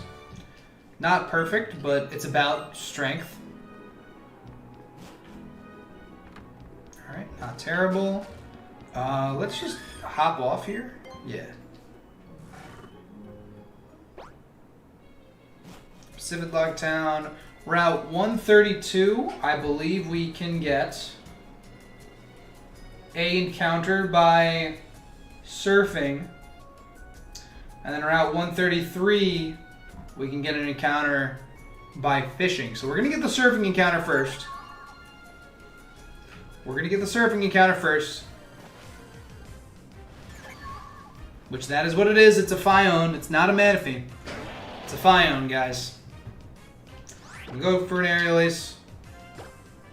Not perfect, but it's about strength. Alright, not terrible. Let's just hop off here. Yeah. Pacific Log Town. Route 132, I believe we can get a encounter by surfing. And then Route 133, we can get an encounter by fishing. So we're going to get the surfing encounter first. Which that is what it is. It's a Phione. It's not a Manaphy. It's a Phione, guys. We'll go for an Aerial Ace.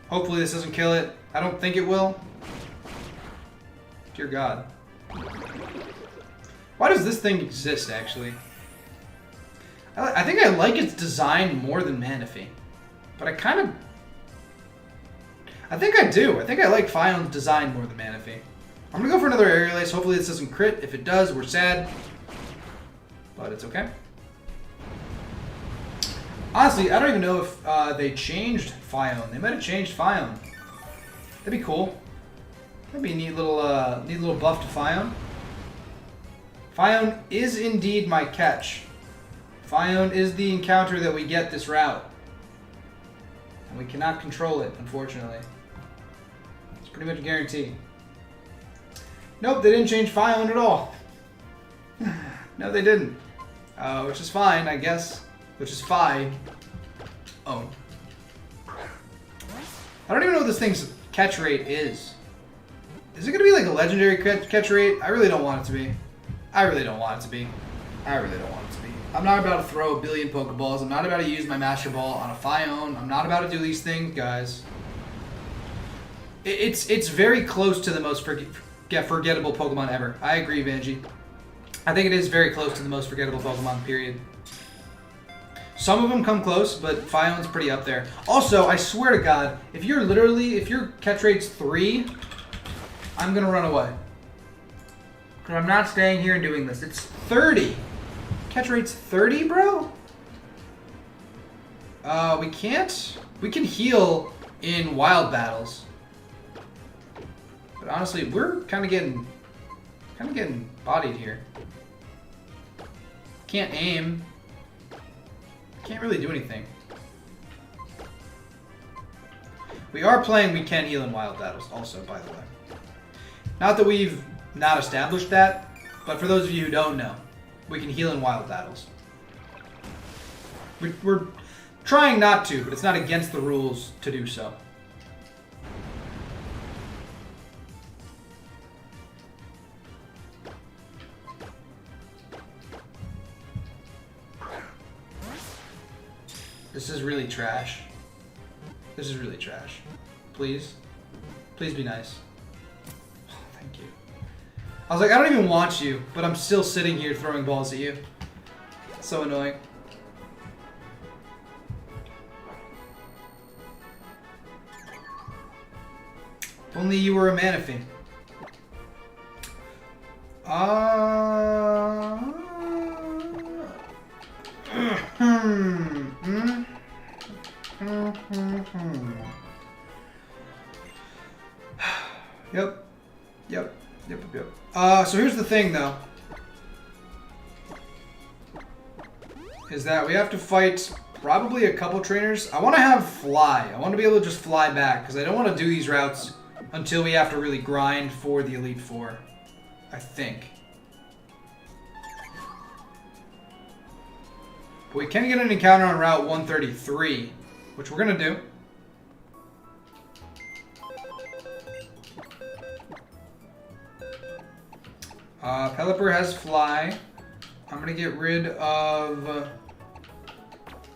Hopefully this doesn't kill it. I don't think it will. Dear God. Why does this thing exist, actually? I think I like its design more than Manaphy. But I kind of... I think I do. I think I like Fion's design more than Manaphy. I'm going to go for another Aerial Ace. Hopefully this doesn't crit. If it does, we're sad. But it's okay. Honestly, I don't even know if they changed Fion. They might have changed Fion. That'd be cool. That'd be a neat little buff to Fion. Fion is indeed my catch. Fion is the encounter that we get this route. And we cannot control it, unfortunately. It's pretty much a guarantee. Nope, they didn't change Fion at all. No, they didn't. Which is fine, I guess. Which is fine. Oh. I don't even know what this thing's catch rate is. Is it going to be like a legendary catch rate? I really don't want it to be. I really don't want it to be. I really don't want it to be. I'm not about to throw a billion Pokeballs. I'm not about to use my Master Ball on a Fion. I'm not about to do these things, guys. It's very close to the most forgettable Pokemon ever. I agree, Vanjie. I think it is very close to the most forgettable Pokemon, period. Some of them come close, but Fion's pretty up there. Also, I swear to God, if your catch rate's 3, I'm going to run away. Because I'm not staying here and doing this. It's 30. Catch rate's 30, bro? We can't. We can heal in wild battles. But honestly, we're kind of getting bodied here. Can't aim. Can't really do anything. We are playing we can heal in wild battles also, by the way. Not that we've not established that, but for those of you who don't know, we can heal in wild battles. We're trying not to, but it's not against the rules to do so. This is really trash. This is really trash. Please. Please be nice. Oh, thank you. I was like, I don't even want you, but I'm still sitting here throwing balls at you. It's so annoying. If only you were a Manaphy. Yep. So here's the thing, though. Is that we have to fight probably a couple trainers. I want to have Fly. I want to be able to just fly back, because I don't want to do these routes until we have to really grind for the Elite Four. I think. But we can get an encounter on Route 133, which we're going to do. Pelipper has Fly. I'm going to get rid of...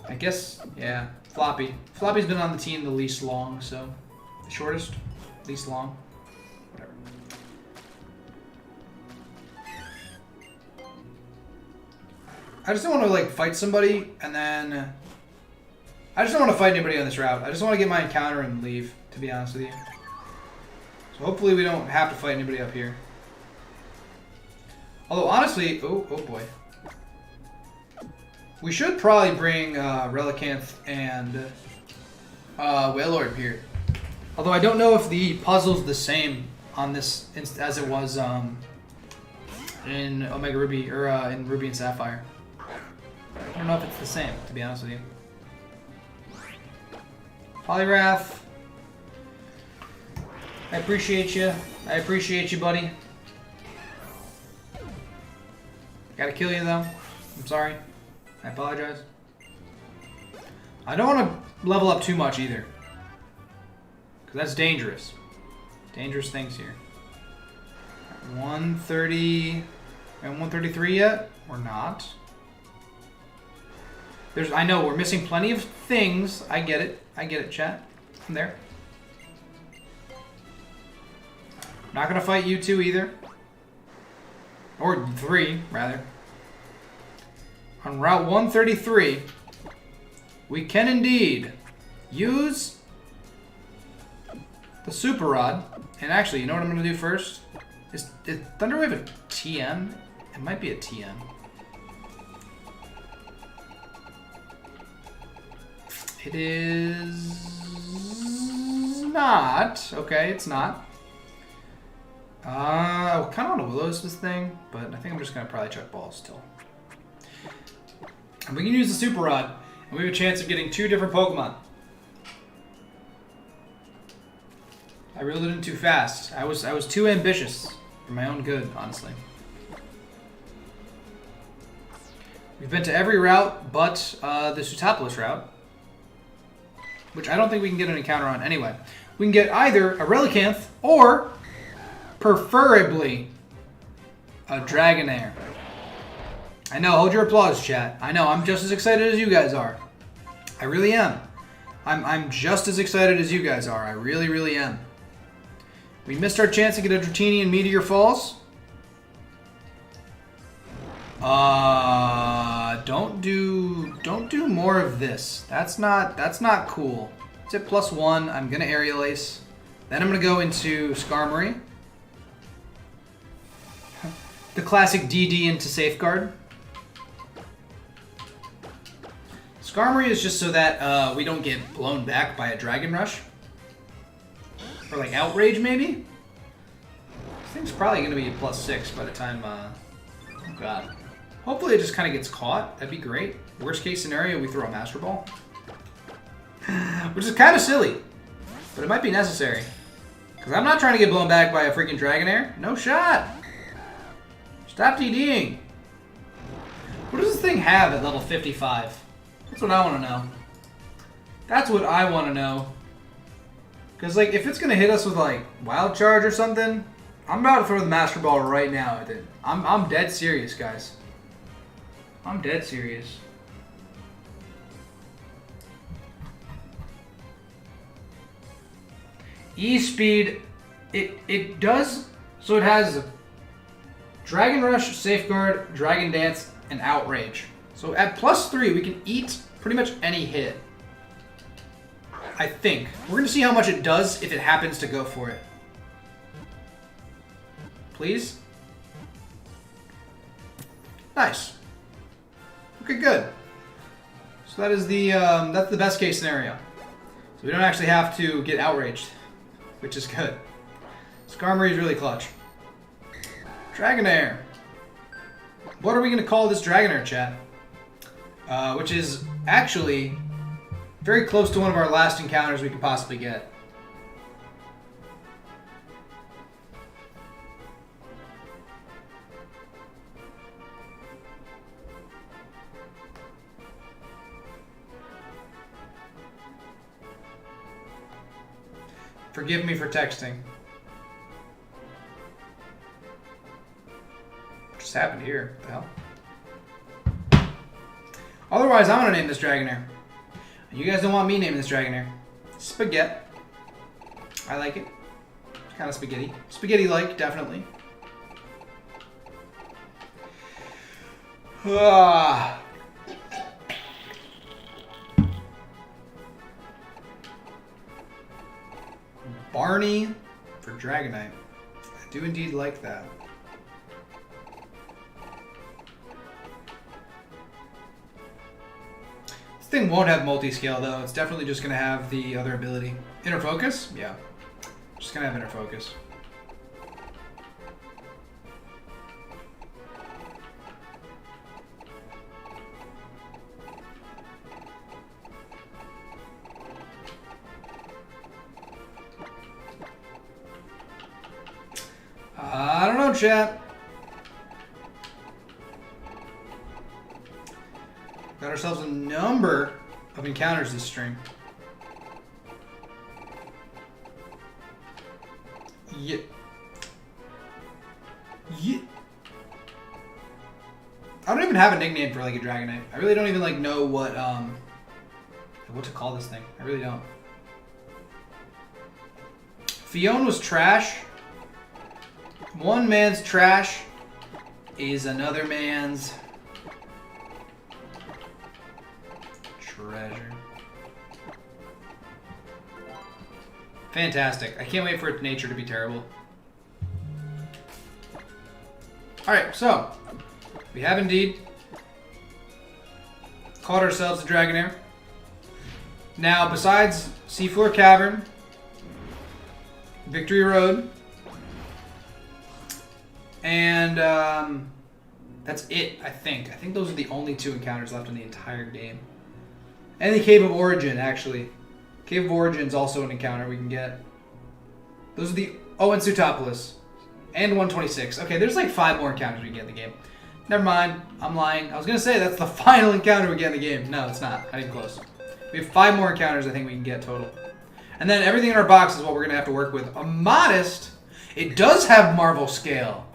I guess, yeah, Floppy. Floppy's been on the team the least long, so... The shortest, least long. Whatever. I just don't want to, like, fight somebody, and then... I just don't want to fight anybody on this route. I just want to get my encounter and leave, to be honest with you. So hopefully we don't have to fight anybody up here. Although, honestly... Oh boy. We should probably bring Relicanth and Wailord here. Although I don't know if the puzzle's the same on this as it was in Omega Ruby, or in Ruby and Sapphire. I don't know if it's the same, to be honest with you. Poliwrath. I appreciate you. I appreciate you, buddy. Gotta kill you, though. I'm sorry. I apologize. I don't want to level up too much, either. Because that's dangerous. Dangerous things here. 130... And 133 yet? Or not? I know, we're missing plenty of things. I get it. I get it, chat. I'm there. Not gonna fight you two either. Or 3, rather. On Route 133, we can indeed use the Super Rod. And actually, you know what I'm going to do first? Is Thunderwave a TM? It might be a TM. It is not. Okay, it's not. I kind of want to Willows this thing, but I think I'm just going to probably chuck balls still. And we can use the Super Rod, and we have a chance of getting 2 different Pokemon. I reeled it in too fast. I was too ambitious for my own good, honestly. We've been to every route but the Sootopolis route, which I don't think we can get an encounter on anyway. We can get either a Relicanth or, preferably, a Dragonair. I know, hold your applause, chat. I know, I'm just as excited as you guys are. I really am. I'm just as excited as you guys are. I really, really am. We missed our chance to get a Dratini in Meteor Falls. Don't do more of this. That's not cool. It's at +1. I'm gonna Aerial Ace. Then I'm gonna go into Skarmory. The classic DD into Safeguard. Skarmory is just so that we don't get blown back by a Dragon Rush. Or like Outrage, maybe? This thing's probably going to be a +6 by the time, oh god. Hopefully it just kind of gets caught. That'd be great. Worst case scenario, we throw a Master Ball. Which is kind of silly. But it might be necessary. Because I'm not trying to get blown back by a freaking Dragonair. No shot! Stop DDing! What does this thing have at level 55? That's what I want to know. That's what I want to know. Because, like, if it's going to hit us with, like, Wild Charge or something, I'm about to throw the Master Ball right now at it. I'm dead serious, guys. I'm dead serious. E-Speed, it does, so it has Dragon Rush, Safeguard, Dragon Dance, and Outrage. So at +3, we can eat pretty much any hit. I think. We're going to see how much it does if it happens to go for it. Please? Nice. Okay, good. So that is that's the best case scenario. So we don't actually have to get outraged, which is good. Skarmory is really clutch. Dragonair. What are we going to call this Dragonair, chat? Which is actually very close to one of our last encounters we could possibly get. Forgive me for texting. What just happened here? What the hell? Otherwise, I'm going to name this Dragonair. You guys don't want me naming this Dragonair. Spaghetti. I like it. Kind of spaghetti. Spaghetti-like, definitely. Barney for Dragonite. I do indeed like that. This thing won't have multi-scale though. It's definitely just going to have the other ability. Inner Focus? Yeah. Just going to have Inner Focus. I don't know, chat. Got ourselves a number of encounters this stream. Yeah. Yeah. I don't even have a nickname for like a Dragonite. I really don't even like know what to call this thing. I really don't. Fiona was trash. One man's trash. is another man's treasure. Fantastic. I can't wait for its nature to be terrible. Alright, so we have indeed caught ourselves a Dragonair. Now, besides Seafloor Cavern, Victory Road, and that's it, I think. I think those are the only 2 encounters left in the entire game. And the Cave of Origin, actually. Cave of Origin is also an encounter we can get. Those are the... Oh, and Sootopolis. And 126. Okay, there's like 5 more encounters we can get in the game. Never mind. I'm lying. I was going to say that's the final encounter we get in the game. No, it's not. I didn't close. We have 5 more encounters I think we can get total. And then everything in our box is what we're going to have to work with. A modest... It does have Marvel Scale.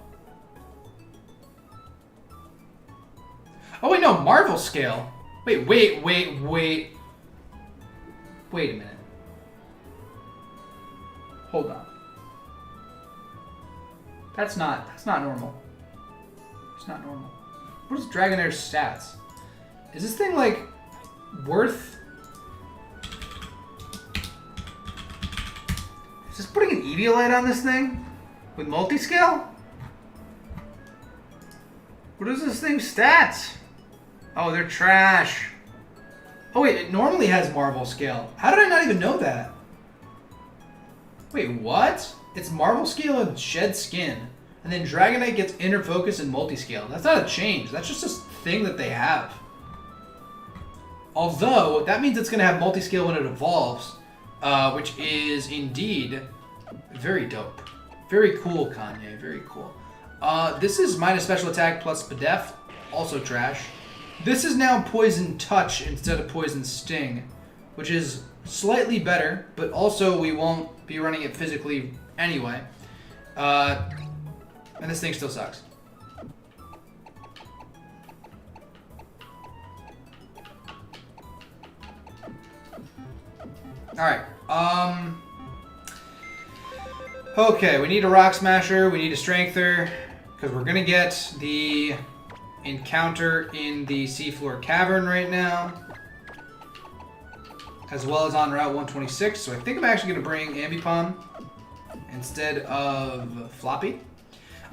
Oh, wait, no. Marvel Scale. Wait. Wait a minute. Hold on. That's not normal. It's not normal. What is Dragonair's stats? Is this thing like worth... Is this putting an Eviolite on this thing? With multi-scale? What is this thing's stats? Oh, they're trash. Oh wait, it normally has Marvel Scale. How did I not even know that? Wait, what? It's Marvel Scale and Shed Skin. And then Dragonite gets Inner Focus and Multi-Scale. That's not a change. That's just a thing that they have. Although, that means it's going to have Multi-Scale when it evolves. Which is indeed very dope. Very cool, Kanye. Very cool. This is minus special attack plus Spadef. Also trash. This is now Poison Touch instead of Poison Sting. Which is slightly better. But also we won't be running it physically anyway. And this thing still sucks. Alright. Okay, we need a Rock Smasher, we need a Strengther, because we're gonna get the encounter in the Seafloor Cavern right now, as well as on Route 126. So I think I'm actually gonna bring Ambipom instead of Floppy.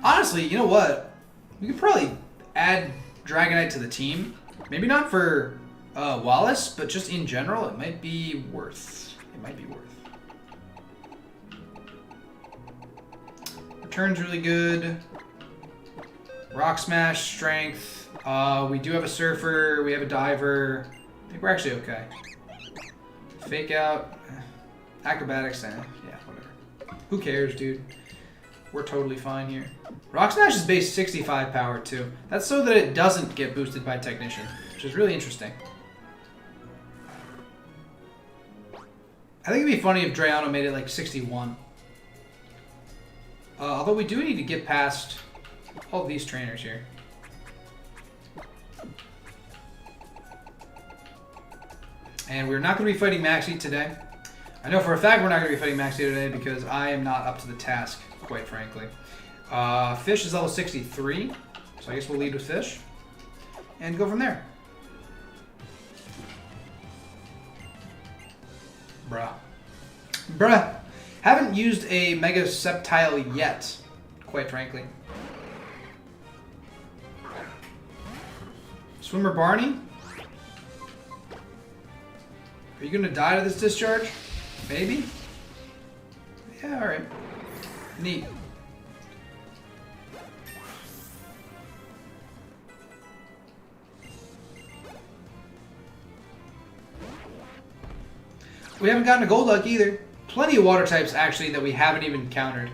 Honestly, you know what? We could probably add Dragonite to the team. Maybe not for Wallace, but just in general, it might be worth. It might be worth. Return's really good. Rock Smash, Strength. We do have a Surfer. We have a Diver. I think we're actually okay. Fake Out. Acrobatics. Yeah, whatever. Who cares, dude? We're totally fine here. Rock Smash is base 65 power, too. That's so that it doesn't get boosted by Technician, which is really interesting. I think it'd be funny if Drayano made it like 61. Although we do need to get past all these trainers here. And we're not going to be fighting Maxie today. I know for a fact we're not going to be fighting Maxie today because I am not up to the task, quite frankly. Fish is level 63, so I guess we'll lead with Fish. And go from there. Bruh. Haven't used a Mega Sceptile yet, quite frankly. Swimmer Barney? Are you gonna die to this discharge? Maybe? Yeah, alright. Neat. We haven't gotten a Golduck either. Plenty of water types, actually, that we haven't even encountered.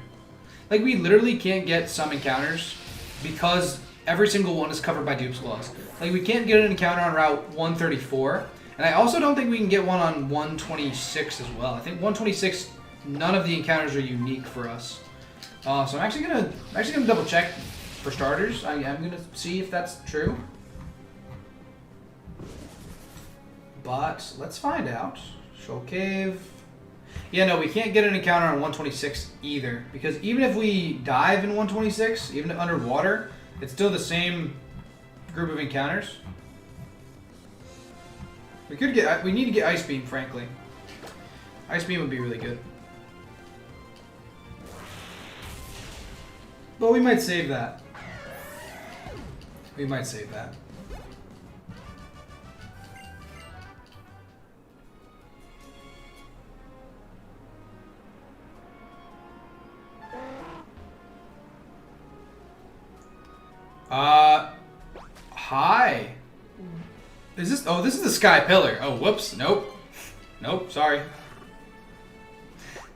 Like, we literally can't get some encounters because every single one is covered by Dupe's Claws. Like, we can't get an encounter on Route 134. And I also don't think we can get one on 126 as well. I think 126, none of the encounters are unique for us. So I'm actually gonna double check for starters. I'm gonna see if that's true. But let's find out. Shoal Cave. Yeah, no, we can't get an encounter on 126 either. Because even if we dive in 126, even underwater, It's still the same group of encounters. We need to get Ice Beam, frankly. Ice Beam would be really good. But we might save that. We might save that. Hi. Is this? Oh, this is the Sky Pillar. Oh, whoops. Nope. Nope. Sorry.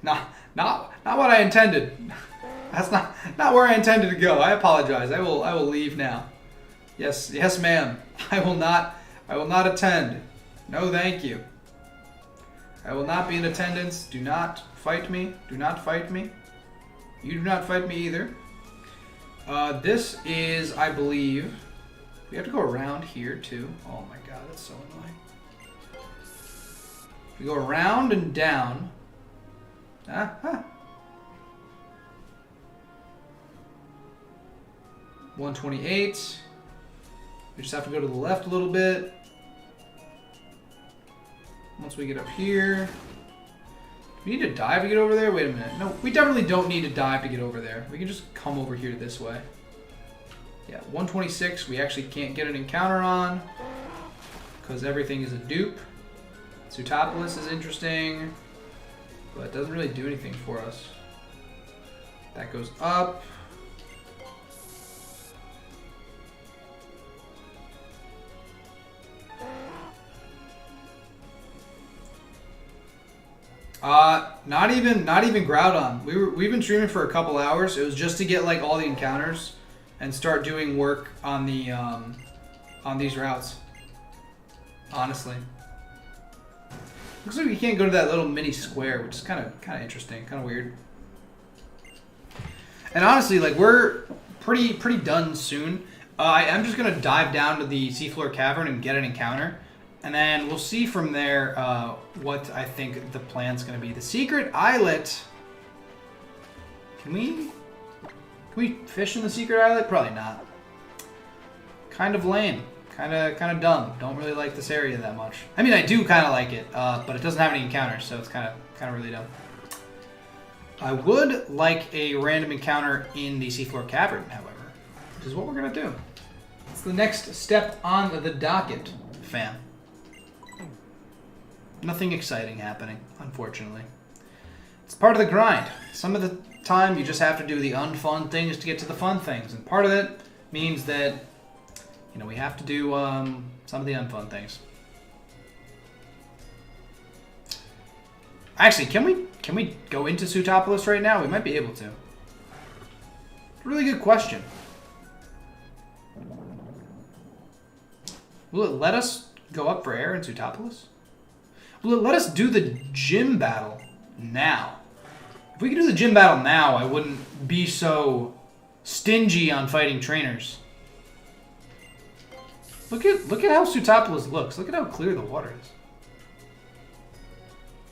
Not what I intended. That's not where I intended to go. I apologize. I will leave now. Yes, ma'am. I will not attend. No, thank you. I will not be in attendance. Do not fight me. Do not fight me. You do not fight me either. This is, I believe, we have to go around here too. Oh my god, that's so annoying. We go around and down. 128. We just have to go to the left a little bit. Once we get up here. Do we need to dive to get over there? Wait a minute. No, we definitely don't need to dive to get over there. We can just come over here this way. Yeah, 126 we actually can't get an encounter on because everything is a dupe. Sutopolis is interesting, but it doesn't really do anything for us. That goes up. Not even Groudon. We've been streaming for a couple hours. It was just to get like all the encounters and start doing work on the on these routes. Honestly, looks like we can't go to that little mini square, which is kind of interesting, kind of weird. And honestly, like we're pretty done soon. I'm just gonna dive down to the seafloor cavern and get an encounter. And then we'll see from there what I think the plan's going to be. The secret islet. Can we fish in the secret islet? Probably not. Kind of lame. Kind of dumb. Don't really like this area that much. I mean, I do kind of like it, but it doesn't have any encounters, so it's kind of really dumb. I would like a random encounter in the seafloor cavern, however, which is what we're going to do. It's the next step on the docket, fam. Nothing exciting happening, unfortunately. It's part of the grind. Some of the time you just have to do the unfun things to get to the fun things. And part of it means that, you know, we have to do some of the unfun things. Actually, can we go into Sutopolis right now? We might be able to. Really good question. Will it let us go up for air in Sutopolis? Will it let us do the gym battle now? If we could do the gym battle now, I wouldn't be so stingy on fighting trainers. Look at how Sutopolis looks. Look at how clear the water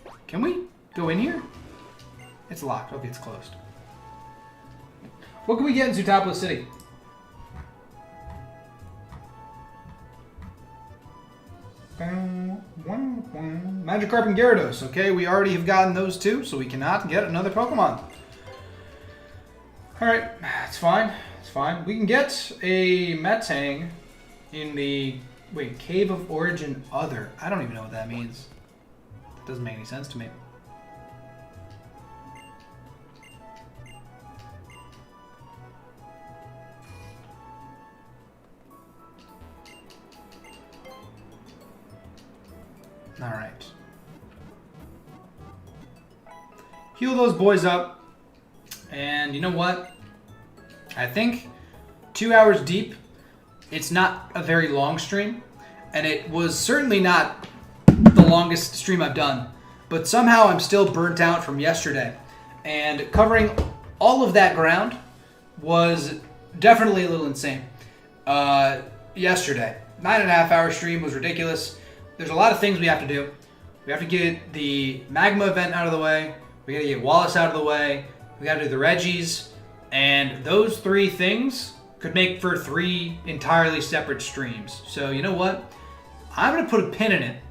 is. Can we go in here? It's locked. Okay, it's closed. What can we get in Sutopolis City? Magikarp and Gyarados. Okay, we already have gotten those two, so we cannot get another Pokemon. Alright, it's fine. It's fine. We can get a Metang in the... Wait, Cave of Origin Other. I don't even know what that means. That doesn't make any sense to me. Alright. Heal those boys up. And you know what? I think 2 hours deep, it's not a very long stream. And it was certainly not the longest stream I've done. But somehow I'm still burnt out from yesterday. And covering all of that ground was definitely a little insane. Yesterday. 9.5 hour stream was ridiculous. There's a lot of things we have to do. We have to get the Magma event out of the way. We gotta get Wallace out of the way. We gotta do the Reggies. And those three things could make for 3 entirely separate streams. So you know what? I'm going to put a pin in it.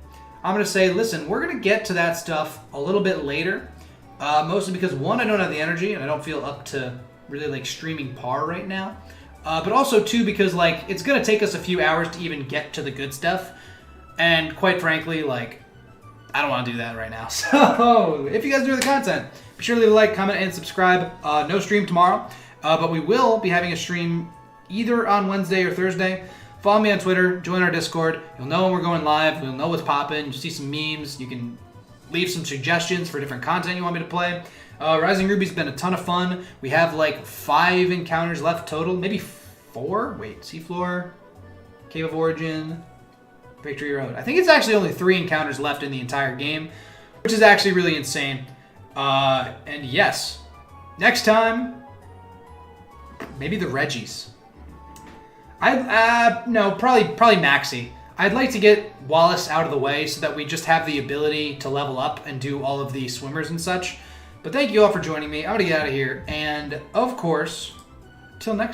I'm going to say, listen, we're going to get to that stuff a little bit later. Mostly because, one, I don't have the energy and I don't feel up to really like streaming par right now. But also, two, because like it's going to take us a few hours to even get to the good stuff. And quite frankly, like, I don't want to do that right now. So if you guys enjoy the content, be sure to leave a like, comment, and subscribe. No stream tomorrow, but we will be having a stream either on Wednesday or Thursday. Follow me on Twitter, join our Discord. You'll know when we're going live. You'll know what's popping. You'll see some memes. You can leave some suggestions for different content you want me to play. Rising Ruby's been a ton of fun. We have like 5 encounters left total. Maybe 4? Wait, Seafloor, Cave of Origin, Victory Road. I think it's actually only 3 encounters left in the entire game, which is actually really insane. And yes, next time, maybe the Reggies. No, probably Maxi. I'd like to get Wallace out of the way so that we just have the ability to level up and do all of the swimmers and such. But thank you all for joining me. I'm going to get out of here. And, of course, till next time.